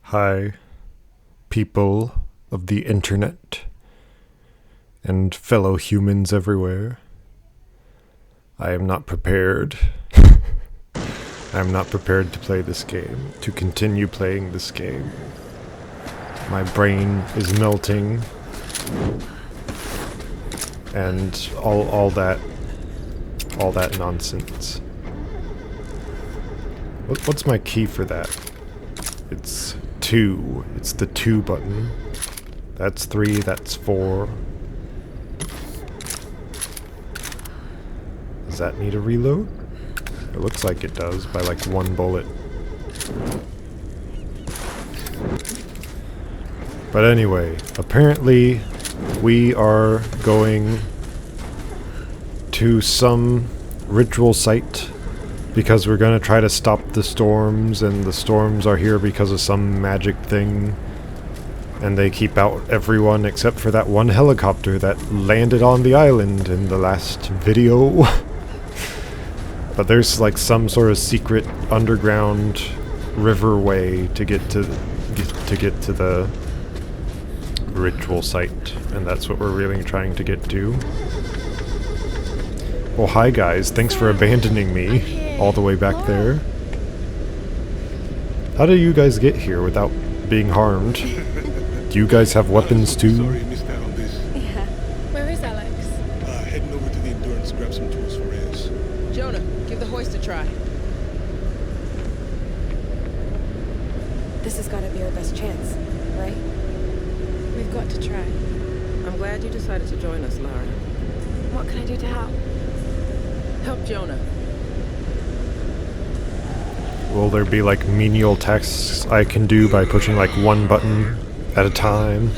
Hi, people of the internet and fellow humans everywhere. I am not prepared. I am not prepared to play this game, to continue playing this game. My brain is melting, and all that nonsense. What's my key for that? It's 2. It's the 2 button. That's 3, that's 4. Does that need a reload? It looks like it does, by like 1 bullet. But anyway, apparently we are going to some ritual site because we're gonna try to stop the storms, and the storms are here because of some magic thing. And they keep out everyone except for that one helicopter that landed on the island in the last video. But there's like some sort of secret underground river way to get to the ritual site, and that's what we're really trying to get to. Well, hi guys, thanks for abandoning me all the way back there. How do you guys get here without being harmed? Do you guys have weapons too? Sorry you missed out on this. Yeah. Where is Alex? Heading over to the Endurance to grab some tools for Reyes. Jonah, give the hoist a try. This has got to be our best chance, right? We've got to try. I'm glad you decided to join us, Lara. What can I do to help? Help Jonah. Will there be like menial tasks I can do by pushing like 1 button at a time?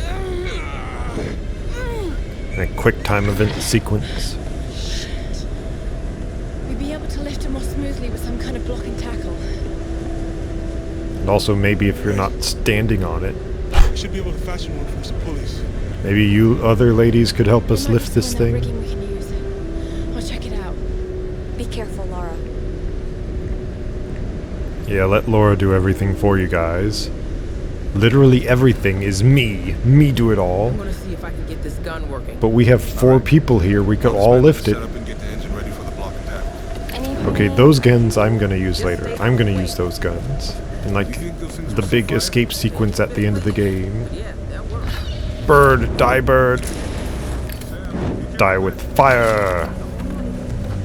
In a quick time event sequence. Shit. We'd be able to lift him more smoothly with some kind of blocking tackle. And also maybe if you're not standing on it. We should be able to fashion one from some pulleys. Maybe you other ladies could help us There might lift be this some enough thing. rigging we can use. I'll check it out. Be careful, Laura. Yeah, let Laura do everything for you guys. Literally everything is me. Me do it all. I'm gonna see if I can get this gun working. But we have 4 people here, we could all lift it. Set up and get the engine ready for the block attack. Okay, those guns I'm gonna use later. I'm gonna use those guns. In like the big escape sequence at the end of the game. Yeah, that works. Bird, die bird. Die with fire.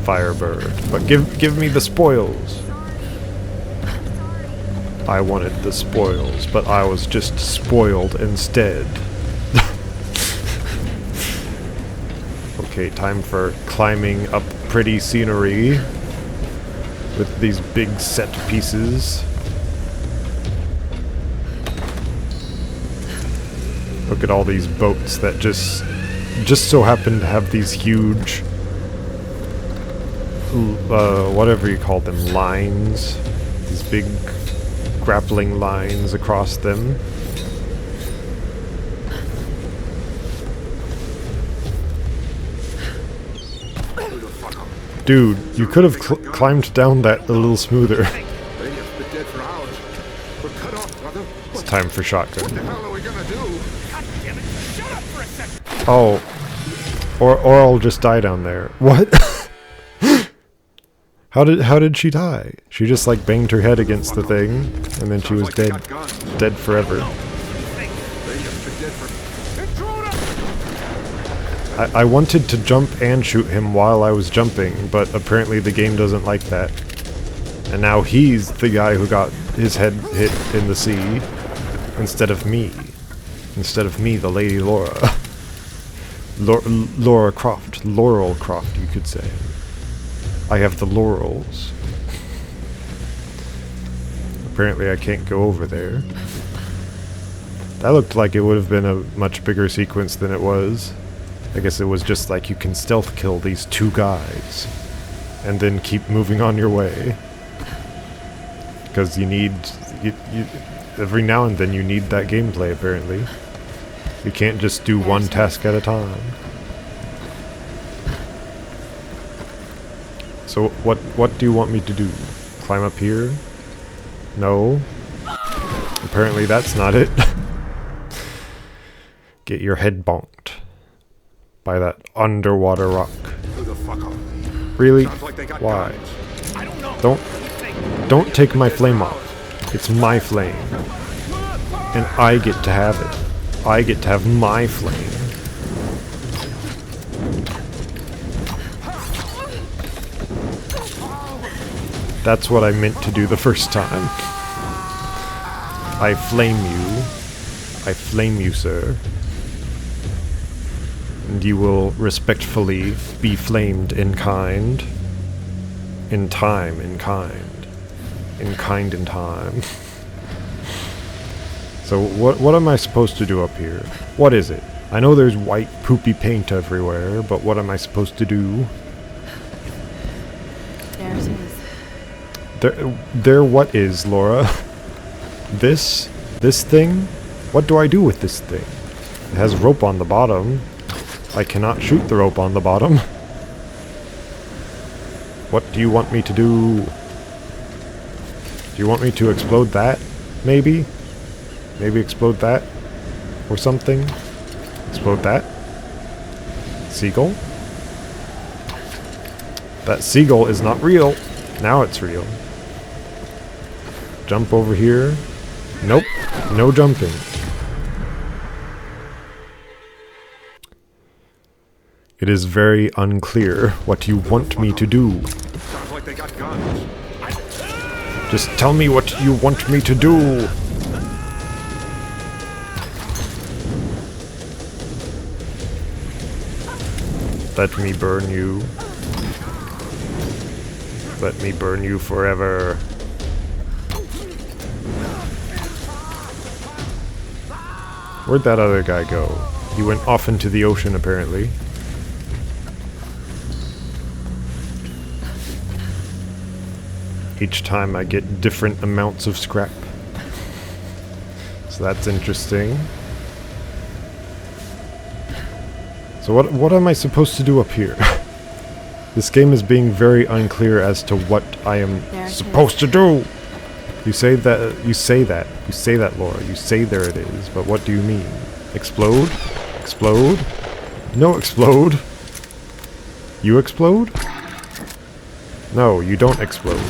Firebird. But give me the spoils. I wanted the spoils, but I was just spoiled instead. Okay, time for climbing up pretty scenery with these big set pieces. Look at all these boats that just so happen to have these huge whatever you call them, lines. These big grappling lines across them. Dude, you could have climbed down that a little smoother. It's time for shotgun. Oh. Or I'll just die down there. What? How did she die? She just like banged her head against the thing, and then she was dead forever. I wanted to jump and shoot him while I was jumping, but apparently the game doesn't like that. And now he's the guy who got his head hit in the sea, instead of me. Instead of me, the Lady Laura. Laura Croft. Laurel Croft, you could say. I have the laurels. Apparently I can't go over there. That looked like it would have been a much bigger sequence than it was. I guess it was just like you can stealth kill these 2 guys and then keep moving on your way. Because you need... every now and then you need that gameplay, apparently. You can't just do one task at a time. So what do you want me to do? Climb up here? No? Apparently that's not it. Get your head bonked by that underwater rock. Who the fuck are they? Really? Sounds like they got Why? guns. I don't know. Don't take my flame off. It's my flame. And I get to have it. I get to have my flame. That's what I meant to do the first time. I flame you. I flame you, sir. And you will respectfully be flamed in kind. In time, in kind. In kind in time. So what am I supposed to do up here? What is it? I know there's white poopy paint everywhere, but what am I supposed to do? There it is. There what is, Laura? This thing? What do I do with this thing? It has rope on the bottom. I cannot shoot the rope on the bottom. What do you want me to do? Do you want me to explode that? Maybe? Maybe explode that? Or something? Explode that? Seagull? That seagull is not real. Now it's real. Jump over here. Nope. No jumping. It is very unclear what you want me to do. Sounds like they got guns. Just tell me what you want me to do. Let me burn you. Let me burn you forever. Where'd that other guy go? He went off into the ocean, apparently. Each time I get different amounts of scrap. So that's interesting. So what am I supposed to do up here? This game is being very unclear as to what I am supposed to do. You say that, Laura. You say there it is, but what do you mean? Explode? Explode? No, explode. You explode? No, you don't explode.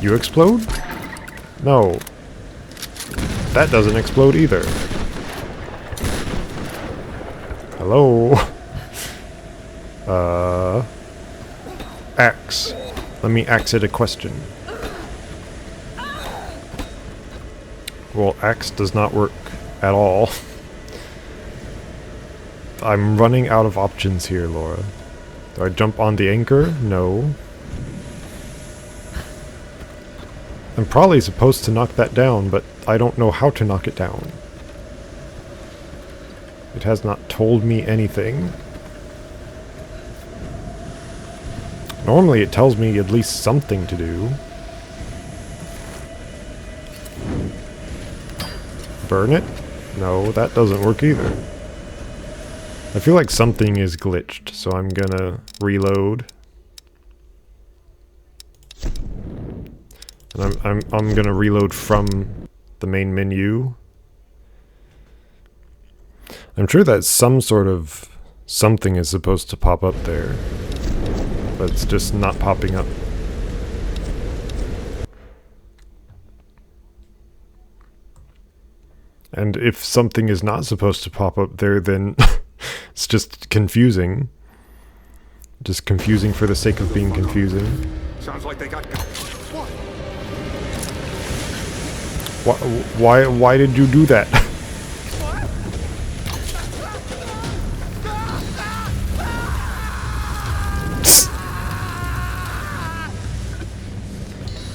You explode? No. That doesn't explode either. Hello? Axe. Let me axe it a question. Well, axe does not work at all. I'm running out of options here, Laura. Do I jump on the anchor? No. I'm probably supposed to knock that down, but I don't know how to knock it down. It has not told me anything. Normally it tells me at least something to do. Burn it? No, that doesn't work either. I feel like something is glitched, so I'm gonna reload. And I'm gonna reload from the main menu. I'm sure that some sort of something is supposed to pop up there, but it's just not popping up. And if something is not supposed to pop up there, then it's just confusing. Just confusing for the sake of being confusing. Sounds like they got guns. Why did you do that?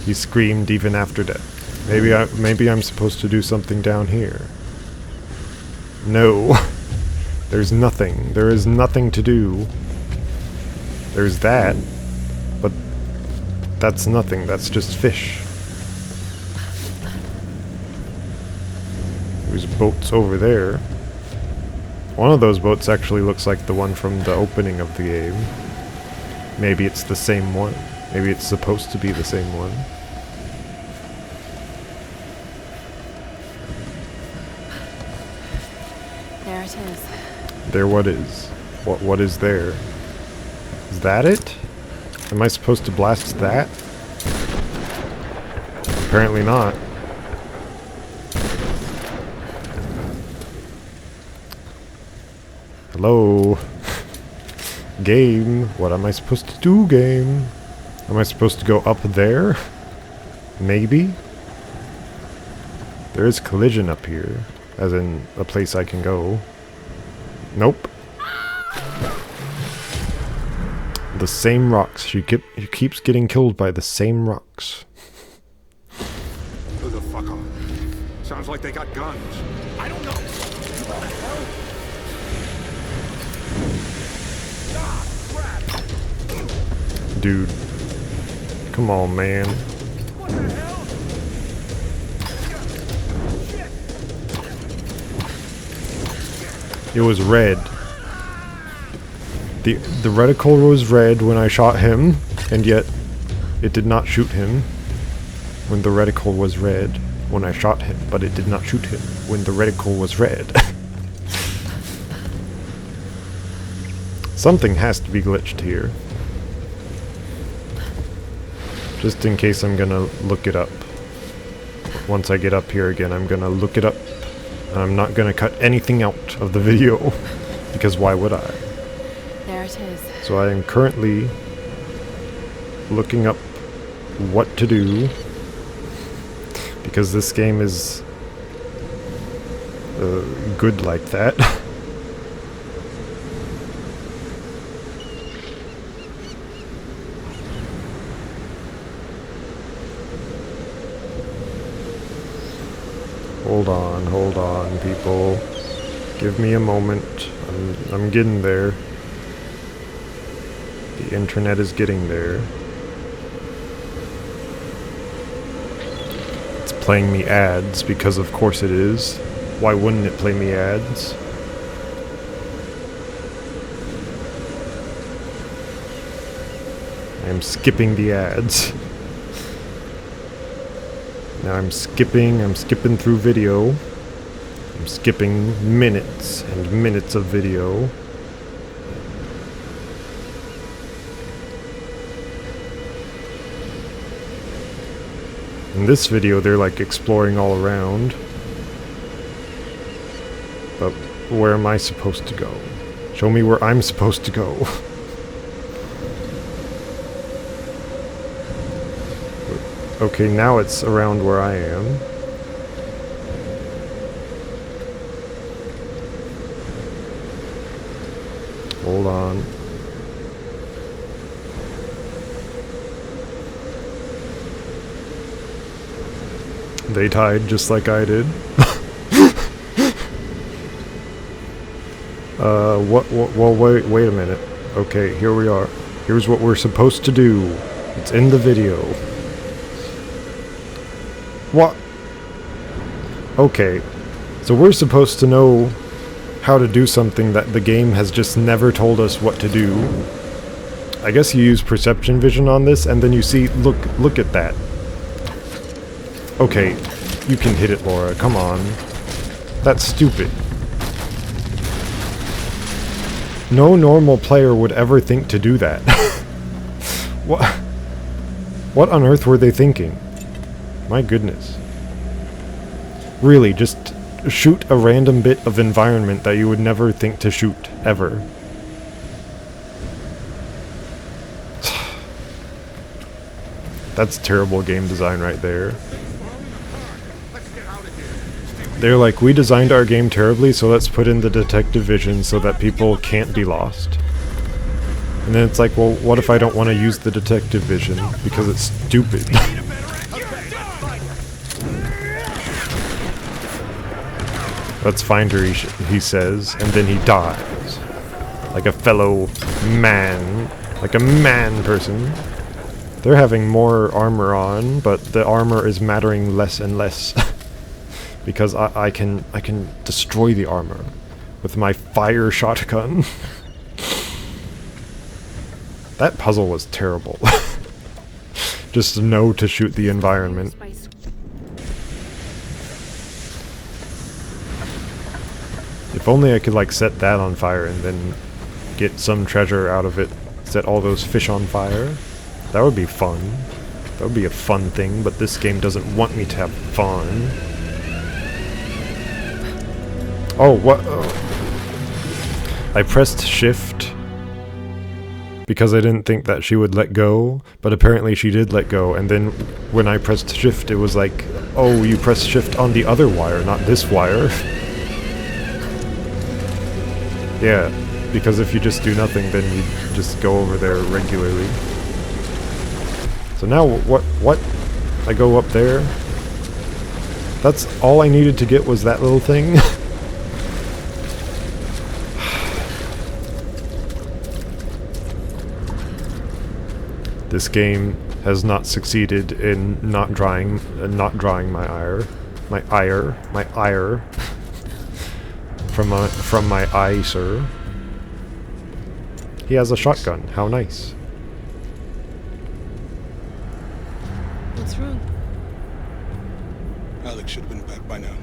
He screamed even after death. Maybe I'm supposed to do something down here. No. There's nothing. There is nothing to do. There's that. But that's nothing. That's just fish. There's boats over there. One of those boats actually looks like the one from the opening of the game. Maybe it's the same one. Maybe it's supposed to be the same one. it is. There what is? What is there? Is that it? Am I supposed to blast that? Apparently not. Hello? Game? What am I supposed to do, game? Am I supposed to go up there? Maybe? There is collision up here, as in a place I can go. Nope. The same rocks. She keeps getting killed by the same rocks. Who the fuck are they? Sounds like they got guns. I don't know. What the hell? Ah, crap. Dude. Come on, man. What the hell? Shit. It was red. The reticle was red when I shot him, and yet it did not shoot him when the reticle was red when I shot him, but it did not shoot him when the reticle was red. Something has to be glitched here. Just in case, I'm gonna look it up. Once I get up here again, I'm gonna look it up. And I'm not gonna cut anything out of the video, because why would I? There it is. So I am currently looking up what to do, because this game is good like that. Hold on, people. Give me a moment. I'm getting there. The internet is getting there. It's playing me ads, because of course it is. Why wouldn't it play me ads? I am skipping the ads. Now I'm skipping through video. I'm skipping minutes and minutes of video. In this video, they're like exploring all around. But where am I supposed to go? Show me where I'm supposed to go. Okay, now it's around where I am. Hold on. They died just like I did. Well, wait a minute. Okay, here we are. Here's what we're supposed to do. It's in the video. What? Okay, so we're supposed to know how to do something that the game has just never told us what to do. I guess you use perception vision on this, and then you see, look at that. Okay, you can hit it, Laura, come on. That's stupid. No normal player would ever think to do that. What on earth were they thinking? My goodness. Really, just shoot a random bit of environment that you would never think to shoot, ever. That's terrible game design right there. They're like, we designed our game terribly, so let's put in the detective vision so that people can't be lost. And then it's like, well, what if I don't want to use the detective vision? Because it's stupid. Let's find her, he says, and then he dies. Like a fellow man. Like a man person. They're having more armor on, but the armor is mattering less and less. Because I can destroy the armor with my fire shotgun. That puzzle was terrible. Just know to shoot the environment. If only I could like set that on fire and then get some treasure out of it. Set all those fish on fire. That would be fun. That would be a fun thing, but this game doesn't want me to have fun. Oh, what? Oh. I pressed shift because I didn't think that she would let go, but apparently she did let go, and then when I pressed shift it was like, oh, you pressed shift on the other wire, not this wire. Yeah, because if you just do nothing, then you just go over there regularly. So now what? I go up there? That's all I needed to get was that little thing? This game has not succeeded in not drying my ire from my eye, sir. He has a shotgun. How nice. What's wrong? Alex should have been back by now.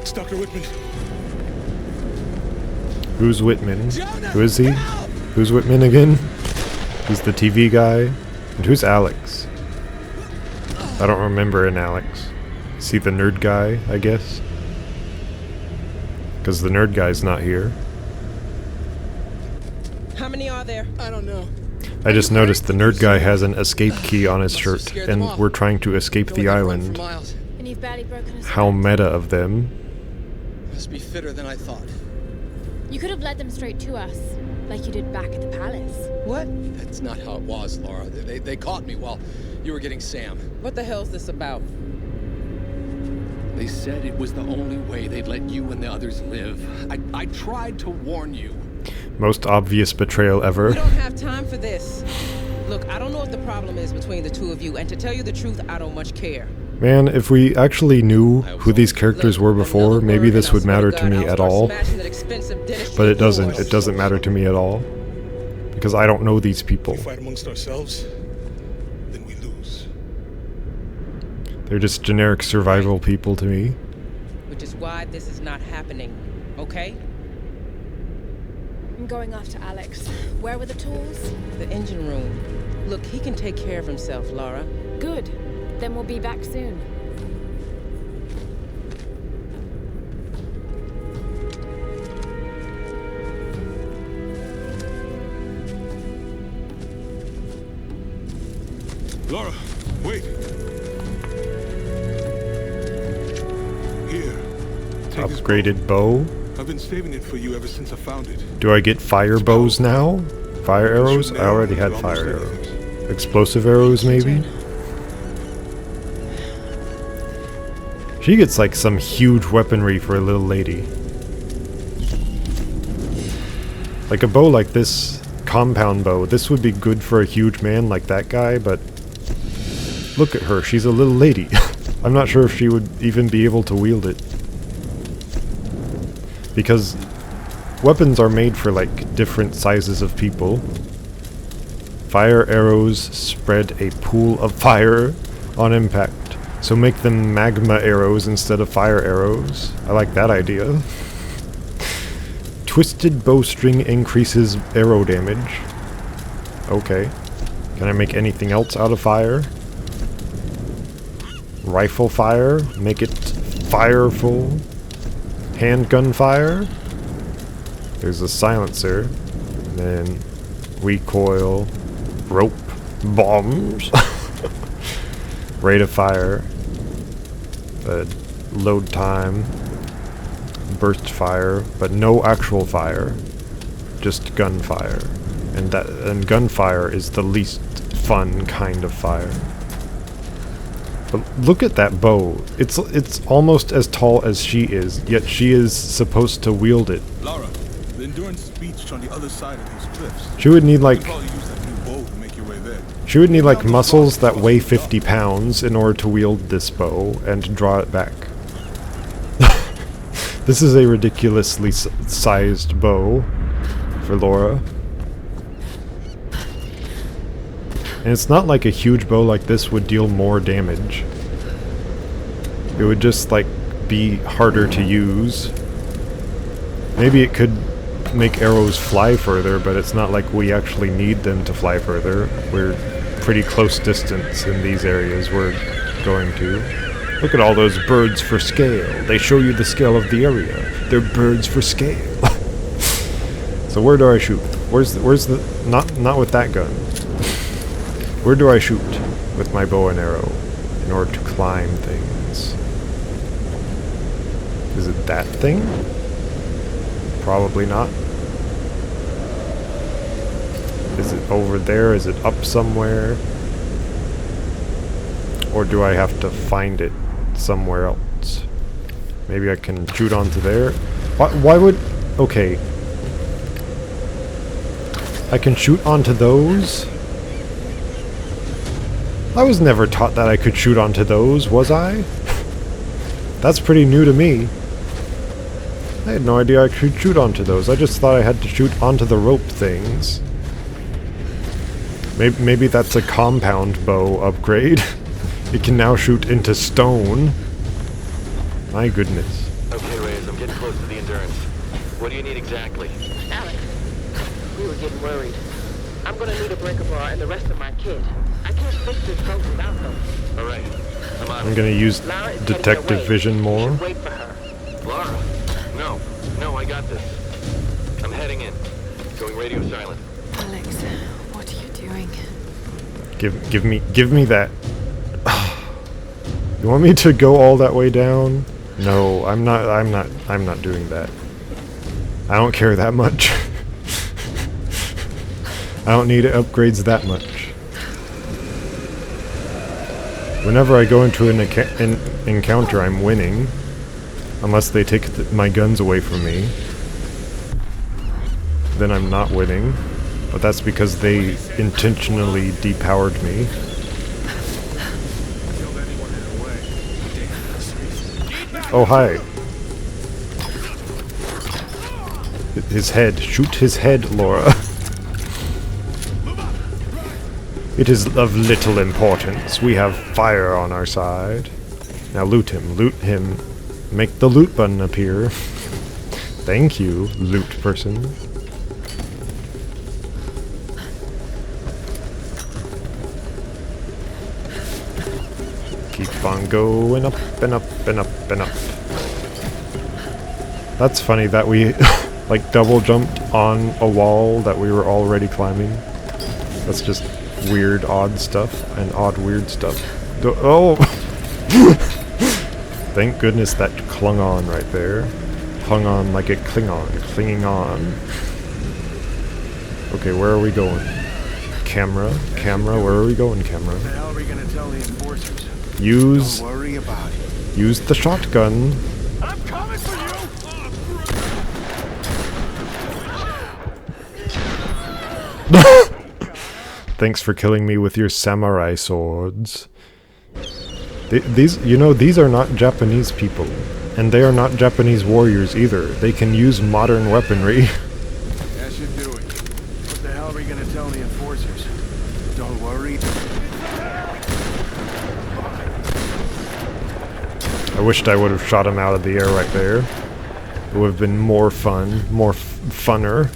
It's Dr. Whitman. Who's Whitman? Who is he? Who's Whitman again? He's the TV guy. And who's Alex? I don't remember an Alex. Is he the nerd guy, I guess? Because the nerd guy's not here. How many are there? I don't know. I just noticed the nerd guy has an escape key on his shirt, and we're trying to escape the island. And you've barely broken us. How meta of them. Must be fitter than I thought. You could have led them straight to us, like you did back at the palace. What? That's not how it was, Laura. They caught me while you were getting Sam. What the hell's this about? They said it was the only way they'd let you and the others live. I tried to warn you. Most obvious betrayal We ever. don't have time for this. Look, I don't know what the problem is between the two of you, and to tell you the truth, I don't much care. Man, if we actually knew who these characters were before, maybe this would matter to me at all. But it doesn't. It doesn't matter to me at all. Because I don't know these people. If we fight amongst ourselves, then we lose. They're just generic survival people to me. Which is why this is not happening, okay? I'm going after Alex. Where were the tools? The engine room. Look, he can take care of himself, Laura. Good. Then we'll be back soon. Laura, wait. Here. Take this Upgraded bow. bow. I've been saving it for you ever since I found it. Do I get fire bows now? Fire arrows? I already had fire arrows. Explosive arrows, maybe? She gets like some huge weaponry for a little lady. Like a bow like this, compound bow, this would be good for a huge man like that guy, but look at her, she's a little lady. I'm not sure if she would even be able to wield it. Because weapons are made for like different sizes of people. Fire arrows spread a pool of fire on impact. So make them magma arrows instead of fire arrows. I like that idea. Twisted bowstring increases arrow damage. Okay. Can I make anything else out of fire? Rifle fire? Make it fireful. Handgun fire? There's a silencer. And then recoil. Rope. Bombs. Rate of fire. Load time. Burst fire. But no actual fire. Just gunfire. And gunfire is the least fun kind of fire. But look at that bow. It's almost as tall as she is, yet she is supposed to wield it. Laura, the endurance beach on the other side of these cliffs. She would need You like could probably use that new bow to make your way there. she would need like muscles that weigh 50 pounds in order to wield this bow and draw it back. This is a ridiculously sized bow for Laura. And it's not like a huge bow like this would deal more damage. It would just, like, be harder to use. Maybe it could make arrows fly further, but it's not like we actually need them to fly further. We're pretty close distance in these areas we're going to. Look at all those birds for scale. They show you the scale of the area. They're birds for scale. So where do I shoot? Where's the not with that gun. Where do I shoot with my bow and arrow in order to climb things? Is it that thing? Probably not. Is it over there? Is it up somewhere? Or do I have to find it somewhere else? Maybe I can shoot onto there? Why would... Okay. I can shoot onto those? I was never taught that I could shoot onto those, was I? That's pretty new to me. I had no idea I could shoot onto those. I just thought I had to shoot onto the rope things. Maybe that's a compound bow upgrade. It can now shoot into stone. My goodness. Okay, Reyes, I'm getting close to the Endurance. What do you need exactly? Alex, we were getting worried. I'm gonna need a breaker bar and the rest of my kit. I can't fix this boat without them. All right, I'm gonna use detective vision more. Wait for her. Lara, no, I got this. I'm heading in. Going radio silent. Alex, what are you doing? Give me that. You want me to go all that way down? No, I'm not doing that. I don't care that much. I don't need upgrades that much. Whenever I go into an encounter, I'm winning. Unless they take my guns away from me. Then I'm not winning. But that's because they intentionally depowered me. Oh, hi. His head. Shoot his head, Laura. It is of little importance. We have fire on our side. Now loot him. Loot him. Make the loot button appear. Thank you, loot person. Keep on going up and up and up and up. That's funny that we like double jumped on a wall that we were already climbing. That's just weird odd stuff and odd weird stuff. Oh! Thank goodness that clung on right there. Hung on like a Klingon. Clinging on. Okay, where are we going? Camera? Where are we going, camera? What the hell are we gonna tell the enforcers? Use... Don't worry about it. Use the shotgun. I'm coming for you! Thanks for killing me with your samurai swords. These are not Japanese people. And they are not Japanese warriors either. They can use modern weaponry. That should do it. What the hell are we gonna tell the enforcers? Don't worry. I wished I would have shot him out of the air right there. It would have been more fun. More funner.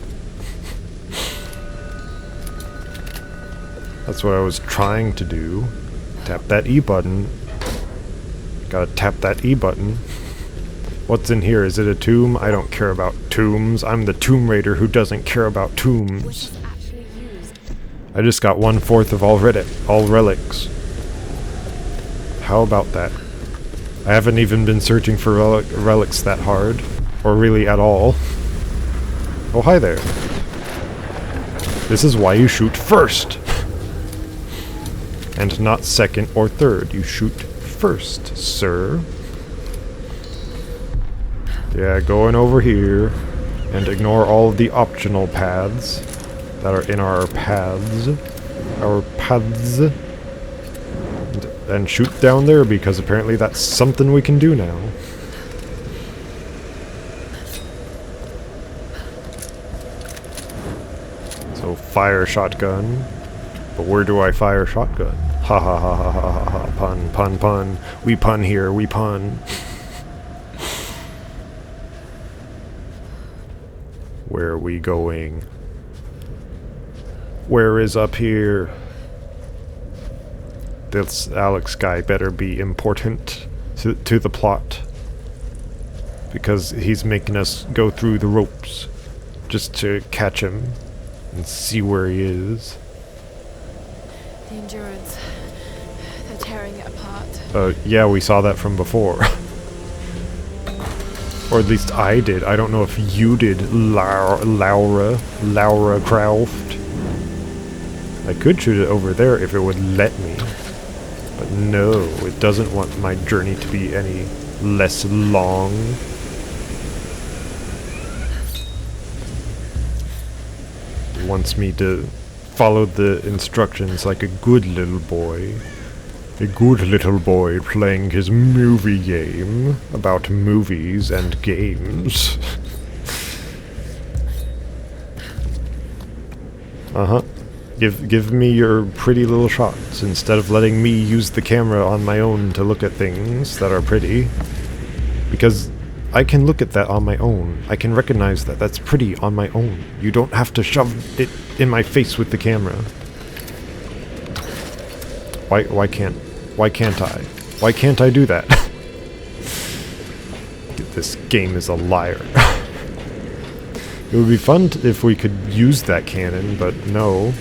That's what I was trying to do. Tap that E button. Gotta tap that E button. What's in here? Is it a tomb? I don't care about tombs. I'm the Tomb Raider who doesn't care about tombs. I just got 1/4 of all relics. How about that? I haven't even been searching for relics that hard. Or really at all. Oh, hi there. This is why you shoot first! And not second or third. You shoot first, sir. Yeah, going over here. And ignore all of the optional paths that are in our paths. And shoot down there because apparently that's something we can do now. So fire shotgun. But where do I fire shotgun? Ha ha ha ha ha ha ha. Pun, pun, pun. We pun here, we pun. Where are we going? Where is up here? This Alex guy better be important to the plot. Because he's making us go through the ropes just to catch him and see where he is. The Endurance. They're tearing it apart. Yeah, we saw that from before. Or at least I did. I don't know if you did, Laura Croft. I could shoot it over there if it would let me. But no, it doesn't want my journey to be any less long. It wants me to follow the instructions like a good little boy. A good little boy playing his movie game about movies and games. Uh-huh. Give me your pretty little shots instead of letting me use the camera on my own to look at things that are pretty. Because I can look at that on my own. I can recognize that that's pretty on my own. You don't have to shove it in my face with the camera. Why can't I? Why can't I do that? This game is a liar. It would be fun if we could use that cannon, but no.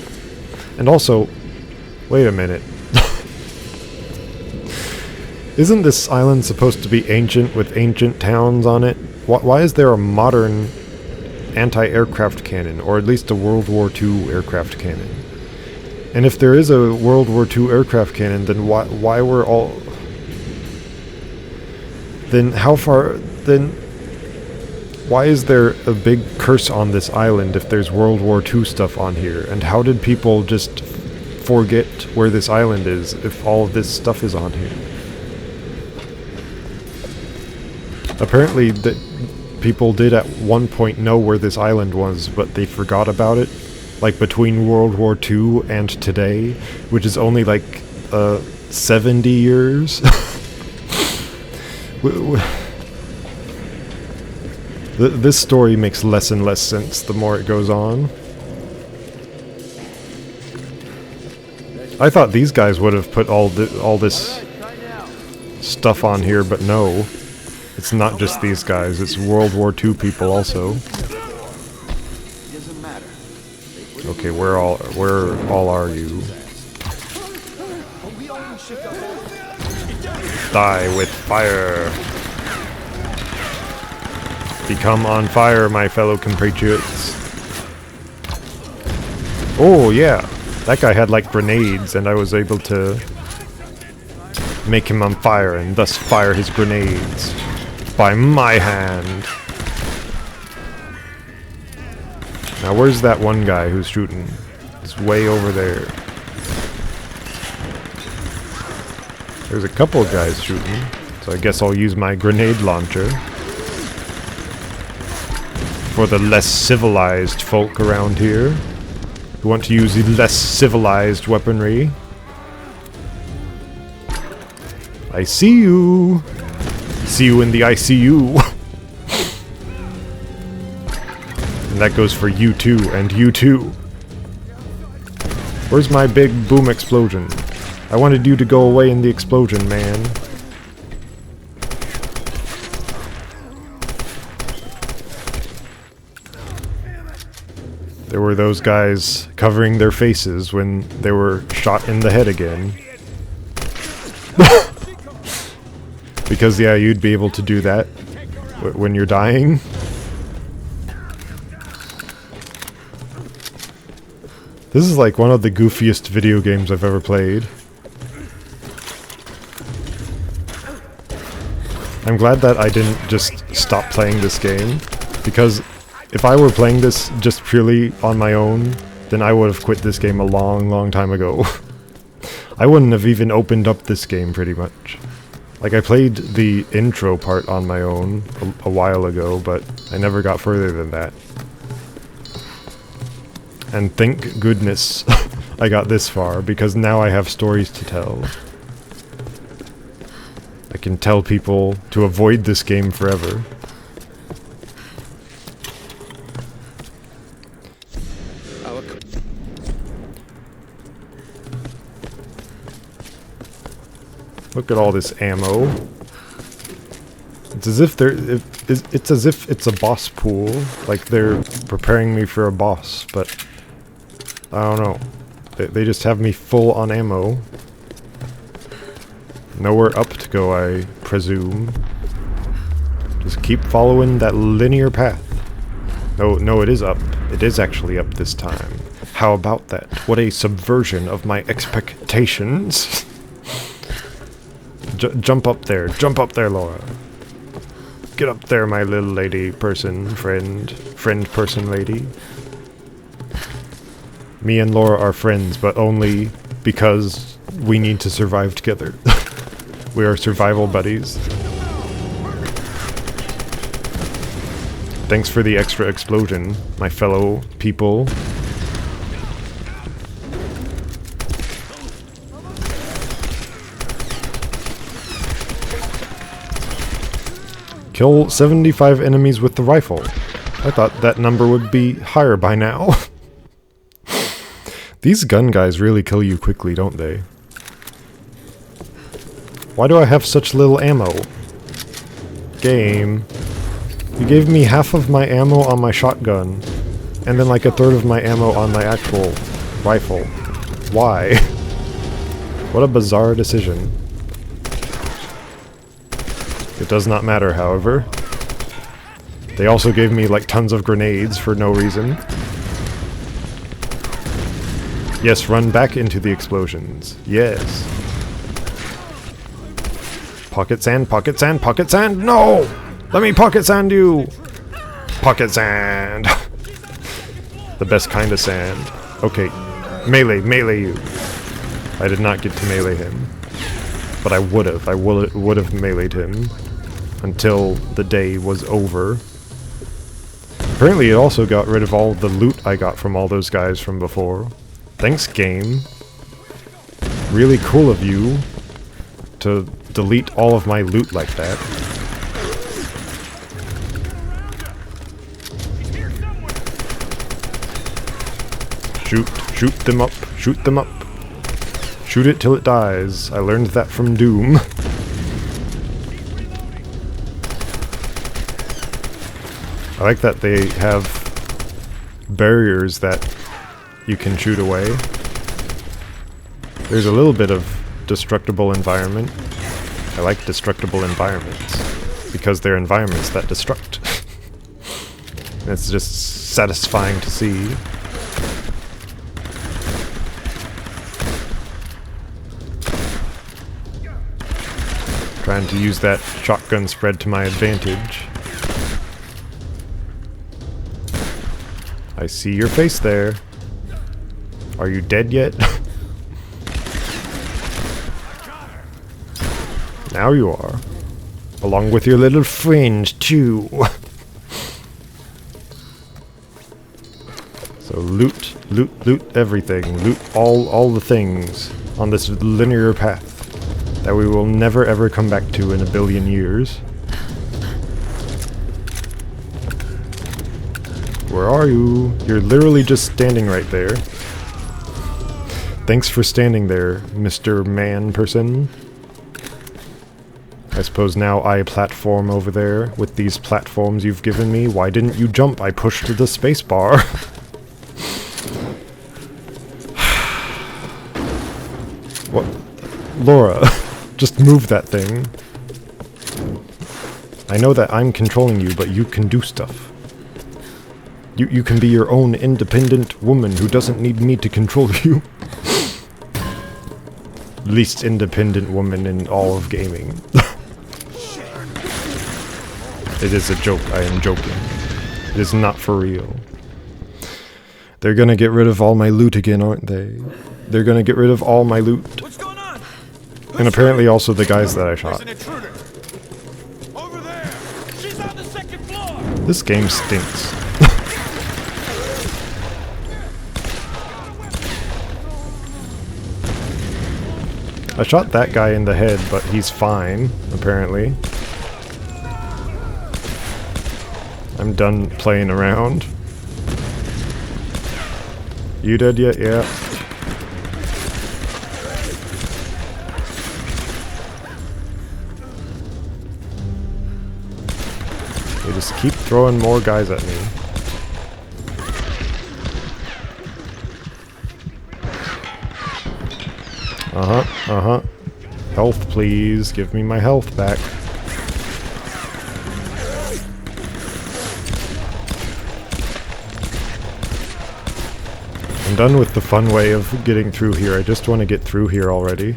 And also, wait a minute. Isn't this island supposed to be ancient with ancient towns on it? Why is there a modern anti-aircraft cannon, or at least a World War II aircraft cannon? And if there is a World War II aircraft cannon, then why were all... Then how far... Then... Why is there a big curse on this island if there's World War II stuff on here? And how did people just forget where this island is if all of this stuff is on here? Apparently, people did at one point know where this island was, but they forgot about it. Like between World War II and today, which is only like 70 years. This story makes less and less sense the more it goes on. I thought these guys would have put all this stuff on here, but no. It's not just these guys, it's World War II people also. Okay, where all are you? Die with fire. Become on fire, my fellow compatriots. Oh yeah, that guy had like grenades and I was able to make him on fire and thus fire his grenades by my hand. Now where's that one guy who's shooting? It's way over there. There's a couple of guys shooting, so I guess I'll use my grenade launcher. For the less civilized folk around here who want to use the less civilized weaponry. I see you! See you in the ICU! And that goes for you too, and you too. Where's my big boom explosion? I wanted you to go away in the explosion, man. There were those guys covering their faces when they were shot in the head again. Because, yeah, you'd be able to do that when you're dying. This is like one of the goofiest video games I've ever played. I'm glad that I didn't just stop playing this game, because if I were playing this just purely on my own, then I would have quit this game a long, long time ago. I wouldn't have even opened up this game, pretty much. Like, I played the intro part on my own a while ago, but I never got further than that. And thank goodness I got this far, because now I have stories to tell. can tell people to avoid this game forever. Look at all this ammo. It's as if it's a boss pool, like they're preparing me for a boss, but I don't know. They just have me full on ammo. Nowhere up to go, I presume. Just keep following that linear path. No, it is up. It is actually up this time. How about that? What a subversion of my expectations. Jump up there, Laura. Get up there, my little lady person, friend person lady. Me and Laura are friends, but only because we need to survive together. We are survival buddies. Thanks for the extra explosion, my fellow people. Kill 75 enemies with the rifle. I thought that number would be higher by now. These gun guys really kill you quickly, don't they? Why do I have such little ammo? Game. You gave me half of my ammo on my shotgun, and then like a third of my ammo on my actual rifle. Why? What a bizarre decision. It does not matter, however. They also gave me like tons of grenades for no reason. Yes, run back into the explosions. Yes. Pocket sand, pocket sand, pocket sand! No! Let me pocket sand you! Pocket sand! The best kind of sand. Okay, melee you. I did not get to melee him. But I would have meleeed him. Until the day was over. Apparently it also got rid of all the loot I got from all those guys from before. Thanks, game. Really cool of you to delete all of my loot like that. Shoot them up, shoot them up. Shoot it till it dies. I learned that from Doom. I like that they have barriers that you can shoot away. There's a little bit of destructible environment. I like destructible environments because they're environments that destruct. It's just satisfying to see. Trying to use that shotgun spread to my advantage. I see your face there. Are you dead yet? Now you are. Along with your little friend, too. So loot everything. Loot all the things on this linear path that we will never ever come back to in a billion years. Where are you? You're literally just standing right there. Thanks for standing there, Mr. Man person. I suppose now I platform over there with these platforms you've given me. Why didn't you jump? I pushed the spacebar. What? Laura, just move that thing. I know that I'm controlling you, but you can do stuff. You can be your own independent woman who doesn't need me to control you. Least independent woman in all of gaming. It is a joke, I am joking. It is not for real. They're gonna get rid of all my loot again, aren't they? They're gonna get rid of all my loot. What's going on? And apparently also the guys that I shot. There's an intruder. Over there. She's on the second floor. This game stinks. I shot that guy in the head, but he's fine, apparently. I'm done playing around. You dead yet? Yeah. They just keep throwing more guys at me. Health, please. Give me my health back. I'm done with the fun way of getting through here. I just want to get through here already.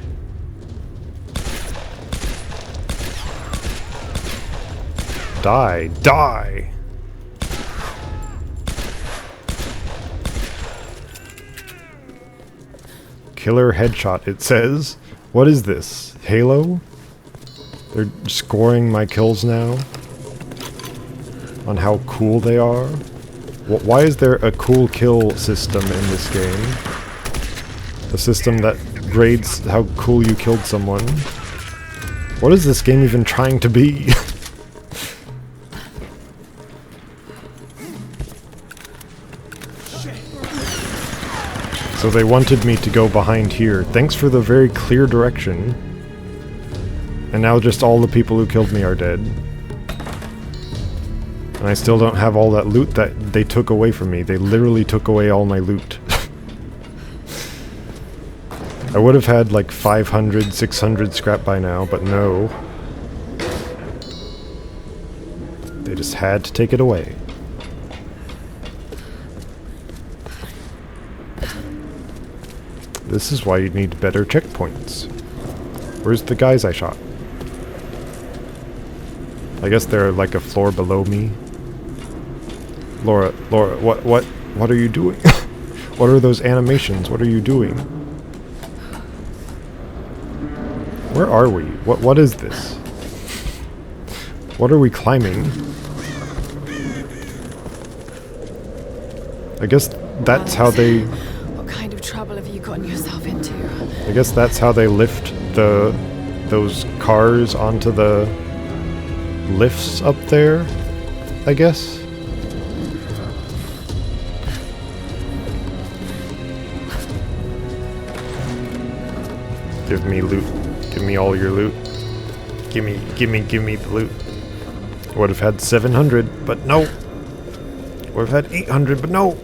Die! Die! Killer headshot, it says. What is this? Halo? They're scoring my kills now? On how cool they are? Why is there a cool kill system in this game? A system that grades how cool you killed someone? What is this game even trying to be? So they wanted me to go behind here. Thanks for the very clear direction. And now just all the people who killed me are dead. And I still don't have all that loot that they took away from me. They literally took away all my loot. I would have had like 500, 600 scrap by now, but no. They just had to take it away. This is why you need better checkpoints. Where's the guys I shot? I guess they're like a floor below me. Laura, what are you doing? What are those animations? What are you doing? Where are we? What is this? What are we climbing? I guess that's how they... What kind of trouble have you gotten yourself into? I guess that's how they lift those cars onto the lifts up there, I guess. Give me loot. Give me all your loot. Give me the loot. Would have had 700, but no. Would have had 800, but no.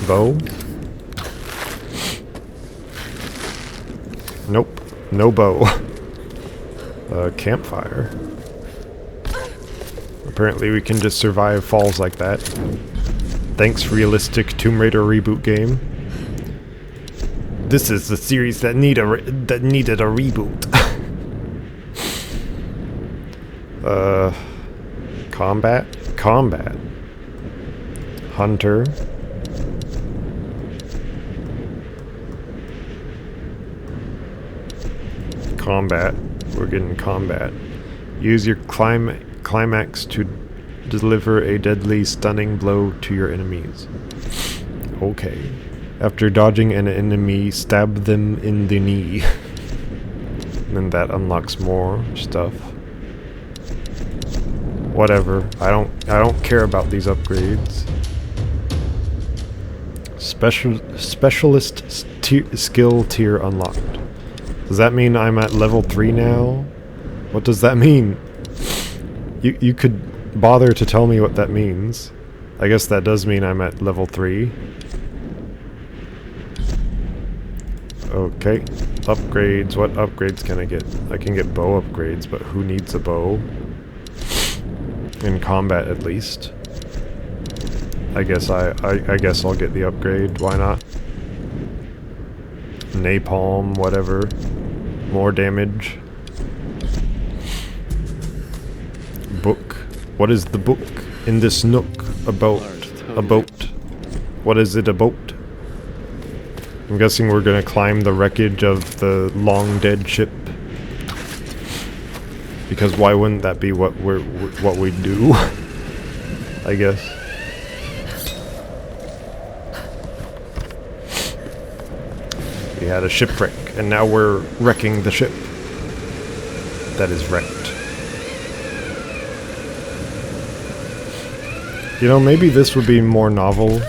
Bow? Nope. No bow. Campfire. Apparently we can just survive falls like that. Thanks, realistic Tomb Raider reboot game. This is the series that needed a reboot. Combat. Hunter. Combat. We're getting combat. Use your climax to deliver a deadly, stunning blow to your enemies. Okay. After dodging an enemy, stab them in the knee. And that unlocks more stuff. Whatever. I don't care about these upgrades. Specialist skill tier unlocked. Does that mean I'm at level 3 now? What does that mean? You could bother to tell me what that means. I guess that does mean I'm at level 3. Okay. Upgrades. What upgrades can I get? I can get bow upgrades, but who needs a bow? In combat, at least. I guess I'll get the upgrade. Why not? Napalm, whatever. More damage. Book. What is the book in this nook about? A boat. What is it about? I'm guessing we're gonna climb the wreckage of the long dead ship. Because why wouldn't that be what we do? I guess. We had a shipwreck, and now we're wrecking the ship that is wrecked. You know, maybe this would be more novel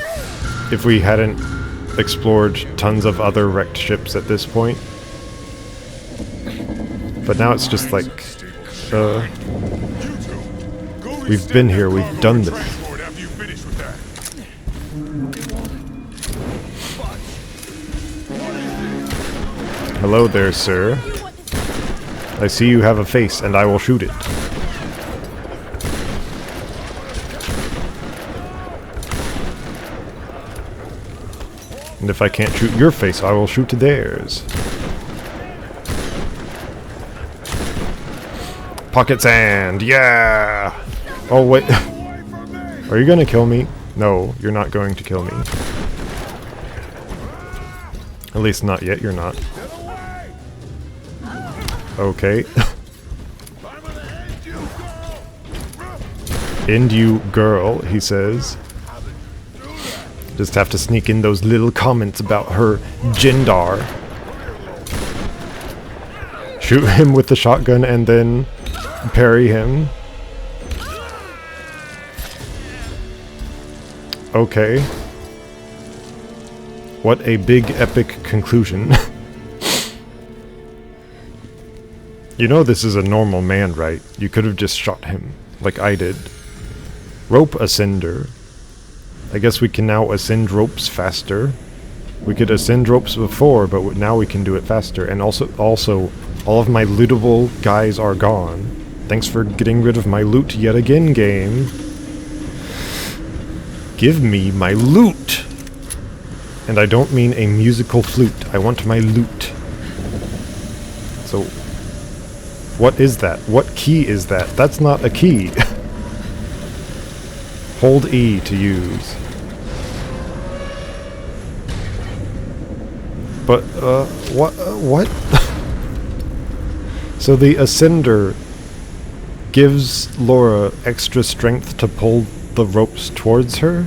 if we hadn't explored tons of other wrecked ships at this point. But now it's just like, we've been here, we've done this. Hello there, sir. I see you have a face, and I will shoot it. And if I can't shoot your face, I will shoot theirs. Pocket sand, yeah! Oh, wait. Are you gonna kill me? No, you're not going to kill me. At least not yet, you're not. Okay. End you, girl, he says. Just have to sneak in those little comments about her gender. Shoot him with the shotgun and then parry him. Okay. What a big epic conclusion. You know this is a normal man, right? You could have just shot him, like I did. Rope ascender. I guess we can now ascend ropes faster. We could ascend ropes before, but now we can do it faster. And also, all of my lootable guys are gone. Thanks for getting rid of my loot yet again, game. Give me my loot! And I don't mean a musical flute. I want my loot. So, what is that? What key is that? That's not a key. Hold E to use. But, what? So the Ascender gives Laura extra strength to pull the ropes towards her?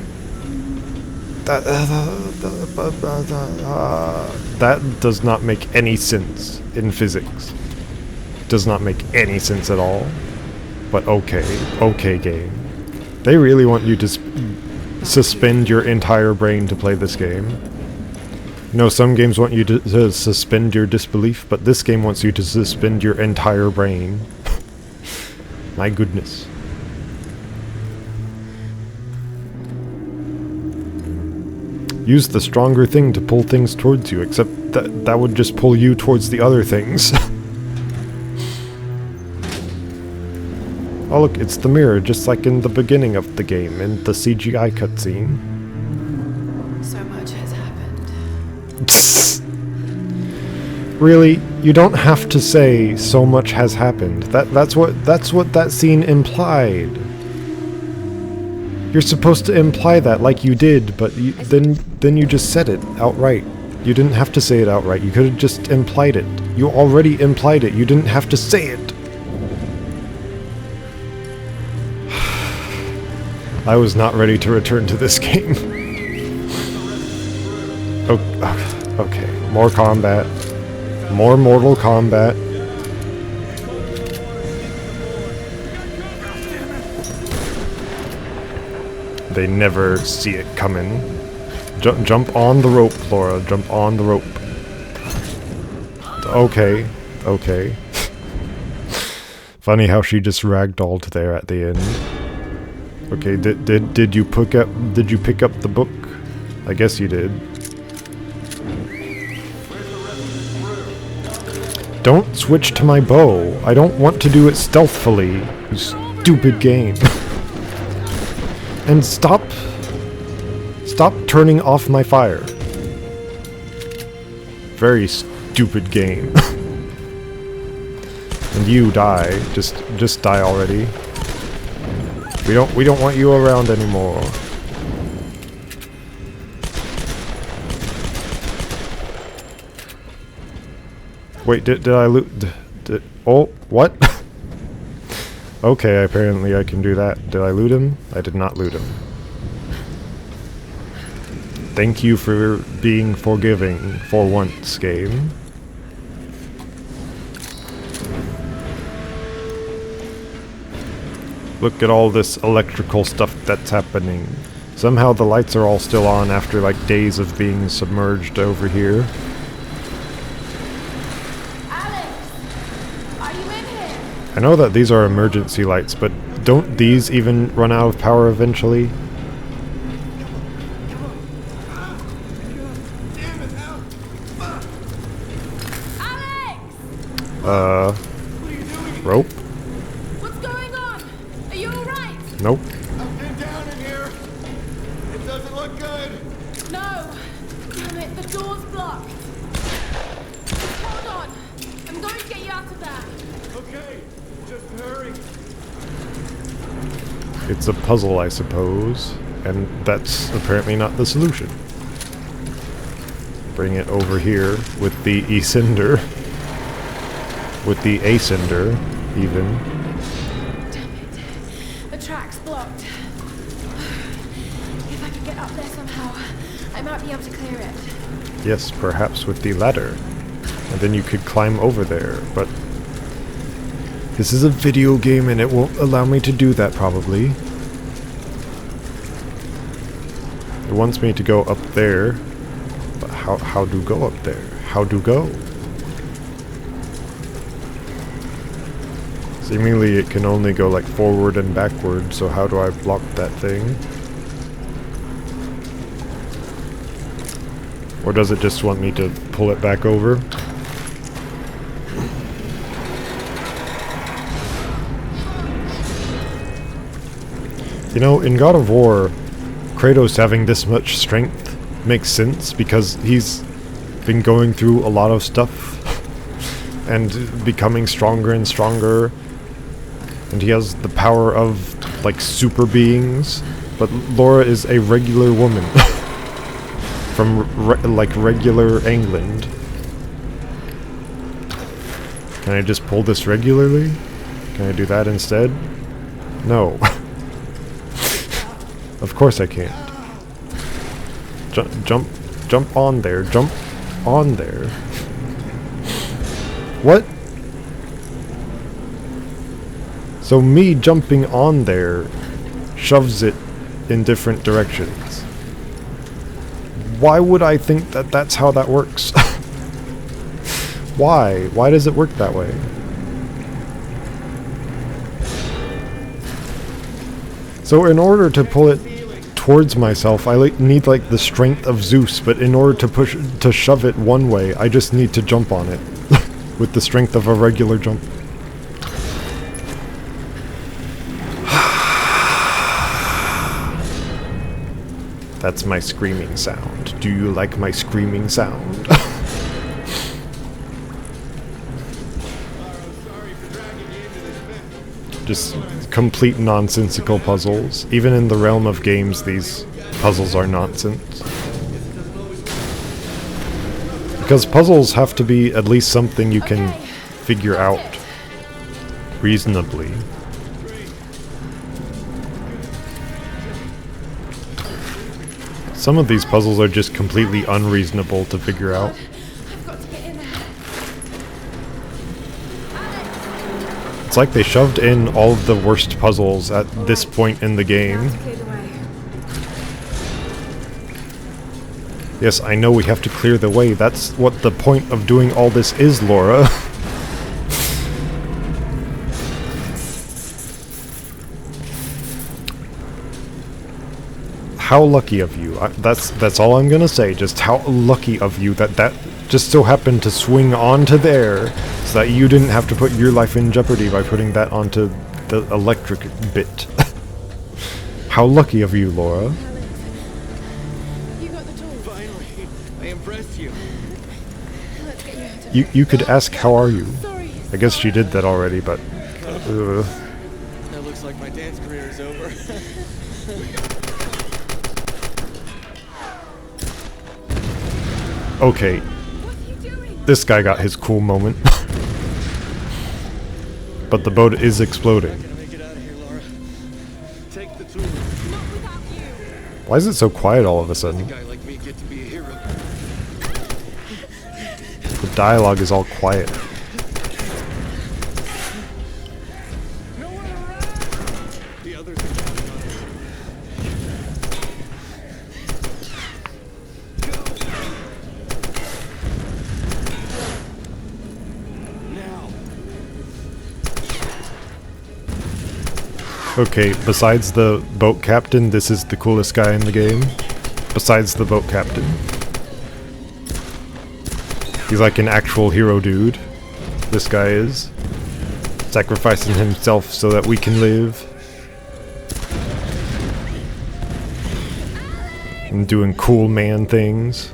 That does not make any sense in physics. Does not make any sense at all. But okay game. They really want you to suspend your entire brain to play this game. You know, some games want you to suspend your disbelief, but this game wants you to suspend your entire brain. My goodness. Use the stronger thing to pull things towards you, except that would just pull you towards the other things. Oh look, it's the mirror, just like in the beginning of the game, in the CGI cutscene. So much has happened. Really? You don't have to say so much has happened. That's what that scene implied. You're supposed to imply that like you did, but then you just said it outright. You didn't have to say it outright. You could have just implied it. You already implied it. You didn't have to say it. I was not ready to return to this game. Okay, more combat. More Mortal Kombat. They never see it coming. Jump on the rope, Laura. Jump on the rope. Okay. Funny how she just ragdolled there at the end. Okay, did you pick up the book? I guess you did. Don't switch to my bow. I don't want to do it stealthily. You stupid game. And stop turning off my fire. Very stupid game. And you die. Just die already. We don't want you around anymore. Wait, did I loot? Oh, what? Okay, apparently I can do that. Did I loot him? I did not loot him. Thank you for being forgiving for once, game. Look at all this electrical stuff that's happening. Somehow the lights are all still on after like days of being submerged over here. I know that these are emergency lights, but don't these even run out of power eventually? Rope? What's going on? Are you alright? Nope. I've been down in here. It doesn't look good. No! Damn it, the door's blocked. Hold on. I'm going to get you out of there. Okay, just hurry. It's a puzzle, I suppose, and that's apparently not the solution. Bring it over here with the e-cinder. With the ascender, even. Damn it. The track's blocked. If I could get up there somehow, I might be able to clear it. Yes, perhaps with the ladder. And then you could climb over there, but this is a video game and it won't allow me to do that, probably. It wants me to go up there, but how do go up there? How do go? Seemingly it can only go like forward and backward, so how do I block that thing? Or does it just want me to pull it back over? You know, in God of War, Kratos having this much strength makes sense because he's been going through a lot of stuff and becoming stronger and stronger. And he has the power of, like, super beings. But Laura is a regular woman. From, like, regular England. Can I just pull this regularly? Can I do that instead? No. Of course I can't. Jump on there. Jump on there. What? So me jumping on there shoves it in different directions. Why would I think that that's how that works? Why? Why does it work that way? So in order to pull it towards myself, I need like the strength of Zeus, but in order to shove it one way, I just need to jump on it with the strength of a regular jump. That's my screaming sound. Do you like my screaming sound? Just complete nonsensical puzzles. Even in the realm of games, these puzzles are nonsense. Because puzzles have to be at least something you can figure out reasonably. Some of these puzzles are just completely unreasonable to figure out. It's like they shoved in all of the worst puzzles at this point in the game. Yes, I know we have to clear the way. That's what the point of doing all this is, Laura. How lucky of you. That's all I'm gonna say. Just how lucky of you that just so happened to swing onto there so that you didn't have to put your life in jeopardy by putting that onto the electric bit. How lucky of you, Laura. You got the tool. Finally, I impressed you. Let's get you out of You could ask, how are you? Sorry. I guess she did that already, but... That looks like my dance career is over. Okay, What are you doing? this guy got his cool moment. But the boat is exploding. Make it out of here, Laura. Take the tool. Not without you. Why is it so quiet all of a sudden? A guy like me get dialogue is all quiet. The others are counting on us. Now. Okay, besides the boat captain, this is the coolest guy in the game. Besides the boat captain. He's like an actual hero dude. This guy is. Sacrificing himself so that we can live. And doing cool man things.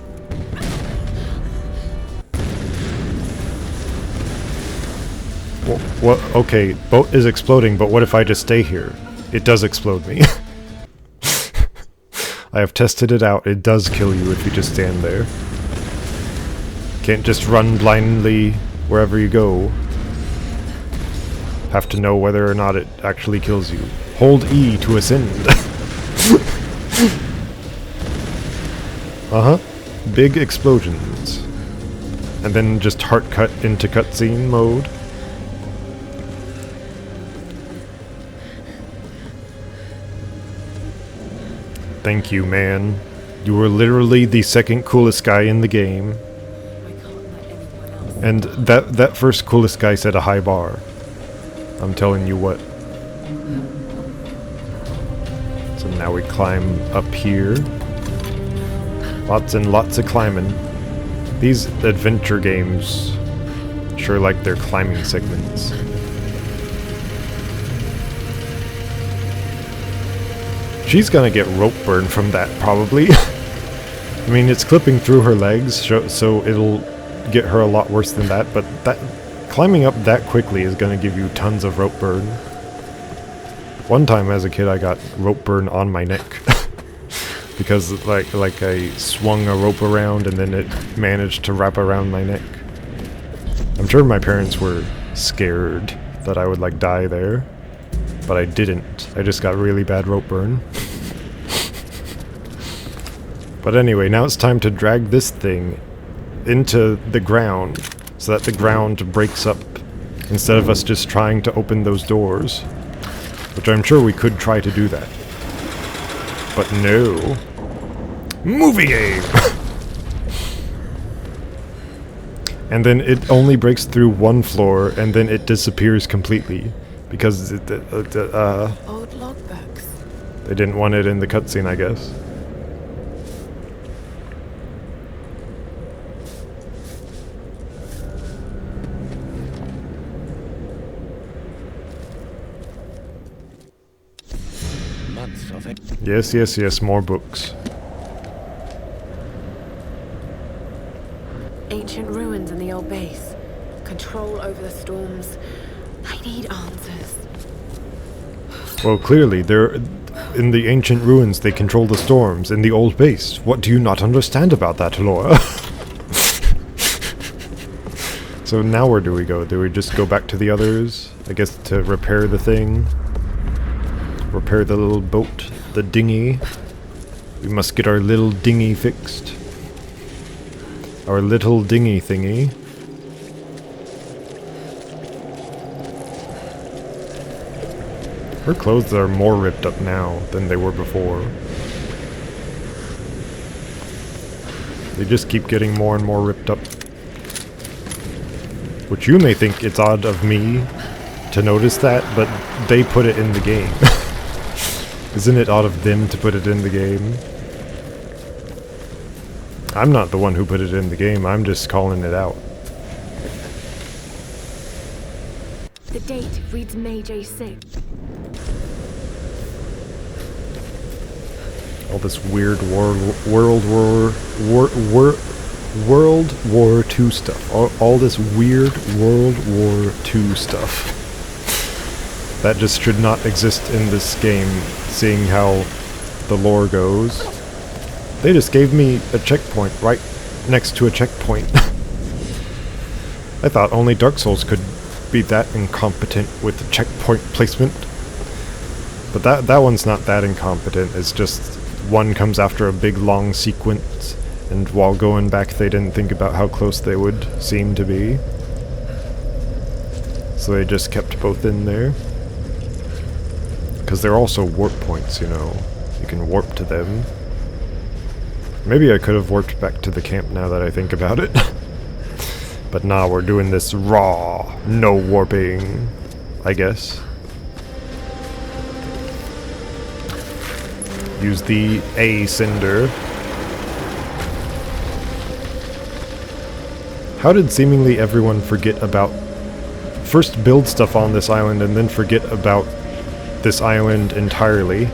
What? Okay, boat is exploding, but what if I just stay here? It does explode me. I have tested it out. It does kill you if you just stand there. Can't just run blindly wherever you go. Have to know whether or not it actually kills you. Hold E to ascend. Uh-huh. Big explosions. And then just hard cut into cutscene mode. Thank you, man. You were literally the second coolest guy in the game. And that first coolest guy set a high bar. I'm telling you what. So now we climb up here. Lots and lots of climbing. These adventure games sure like their climbing segments. She's gonna get rope burn from that, probably. I mean, it's clipping through her legs, so it'll get her a lot worse than that, but that climbing up that quickly is gonna give you tons of rope burn. One time as a kid I got rope burn on my neck. Because like I swung a rope around and then it managed to wrap around my neck. I'm sure my parents were scared that I would like die there. But I didn't. I just got really bad rope burn. But anyway, now it's time to drag this thing into the ground so that the ground breaks up instead of us just trying to open those doors. Which I'm sure we could try to do that. But no. Movie game! And then it only breaks through one floor and then it disappears completely. Because Old logbooks. they didn't want it in the cutscene, I guess. Months of it. Yes, yes, yes, more books. Ancient ruins in the old base. Control over the storms. I need answers. Well, clearly, they're in the ancient ruins. They control the storms in the old base. What do you not understand about that, Laura? So now where do we go? Do we just go back to the others? I guess to repair the thing. Repair the little boat, the dinghy. We must get our little dinghy fixed. Our little dinghy thingy. Her clothes are more ripped up now than they were before. They just keep getting more and more ripped up. Which you may think it's odd of me to notice that, but they put it in the game. Isn't it odd of them to put it in the game? I'm not the one who put it in the game, I'm just calling it out. The date reads May J6. All this weird World War II stuff. All this weird World War II stuff. That just should not exist in this game, seeing how the lore goes. They just gave me a checkpoint right next to a checkpoint. I thought only Dark Souls could be that incompetent with checkpoint placement. But that one's not that incompetent, it's just one comes after a big long sequence, And while going back, they didn't think about how close they would seem to be. So they just kept both in there. Because they're also warp points, you know. You can warp to them. Maybe I could have warped back to the camp now that I think about it. But nah, we're doing this raw, no warping, I guess. Use the A cinder. How did seemingly everyone forget about... First build stuff on this island and then forget about this island entirely?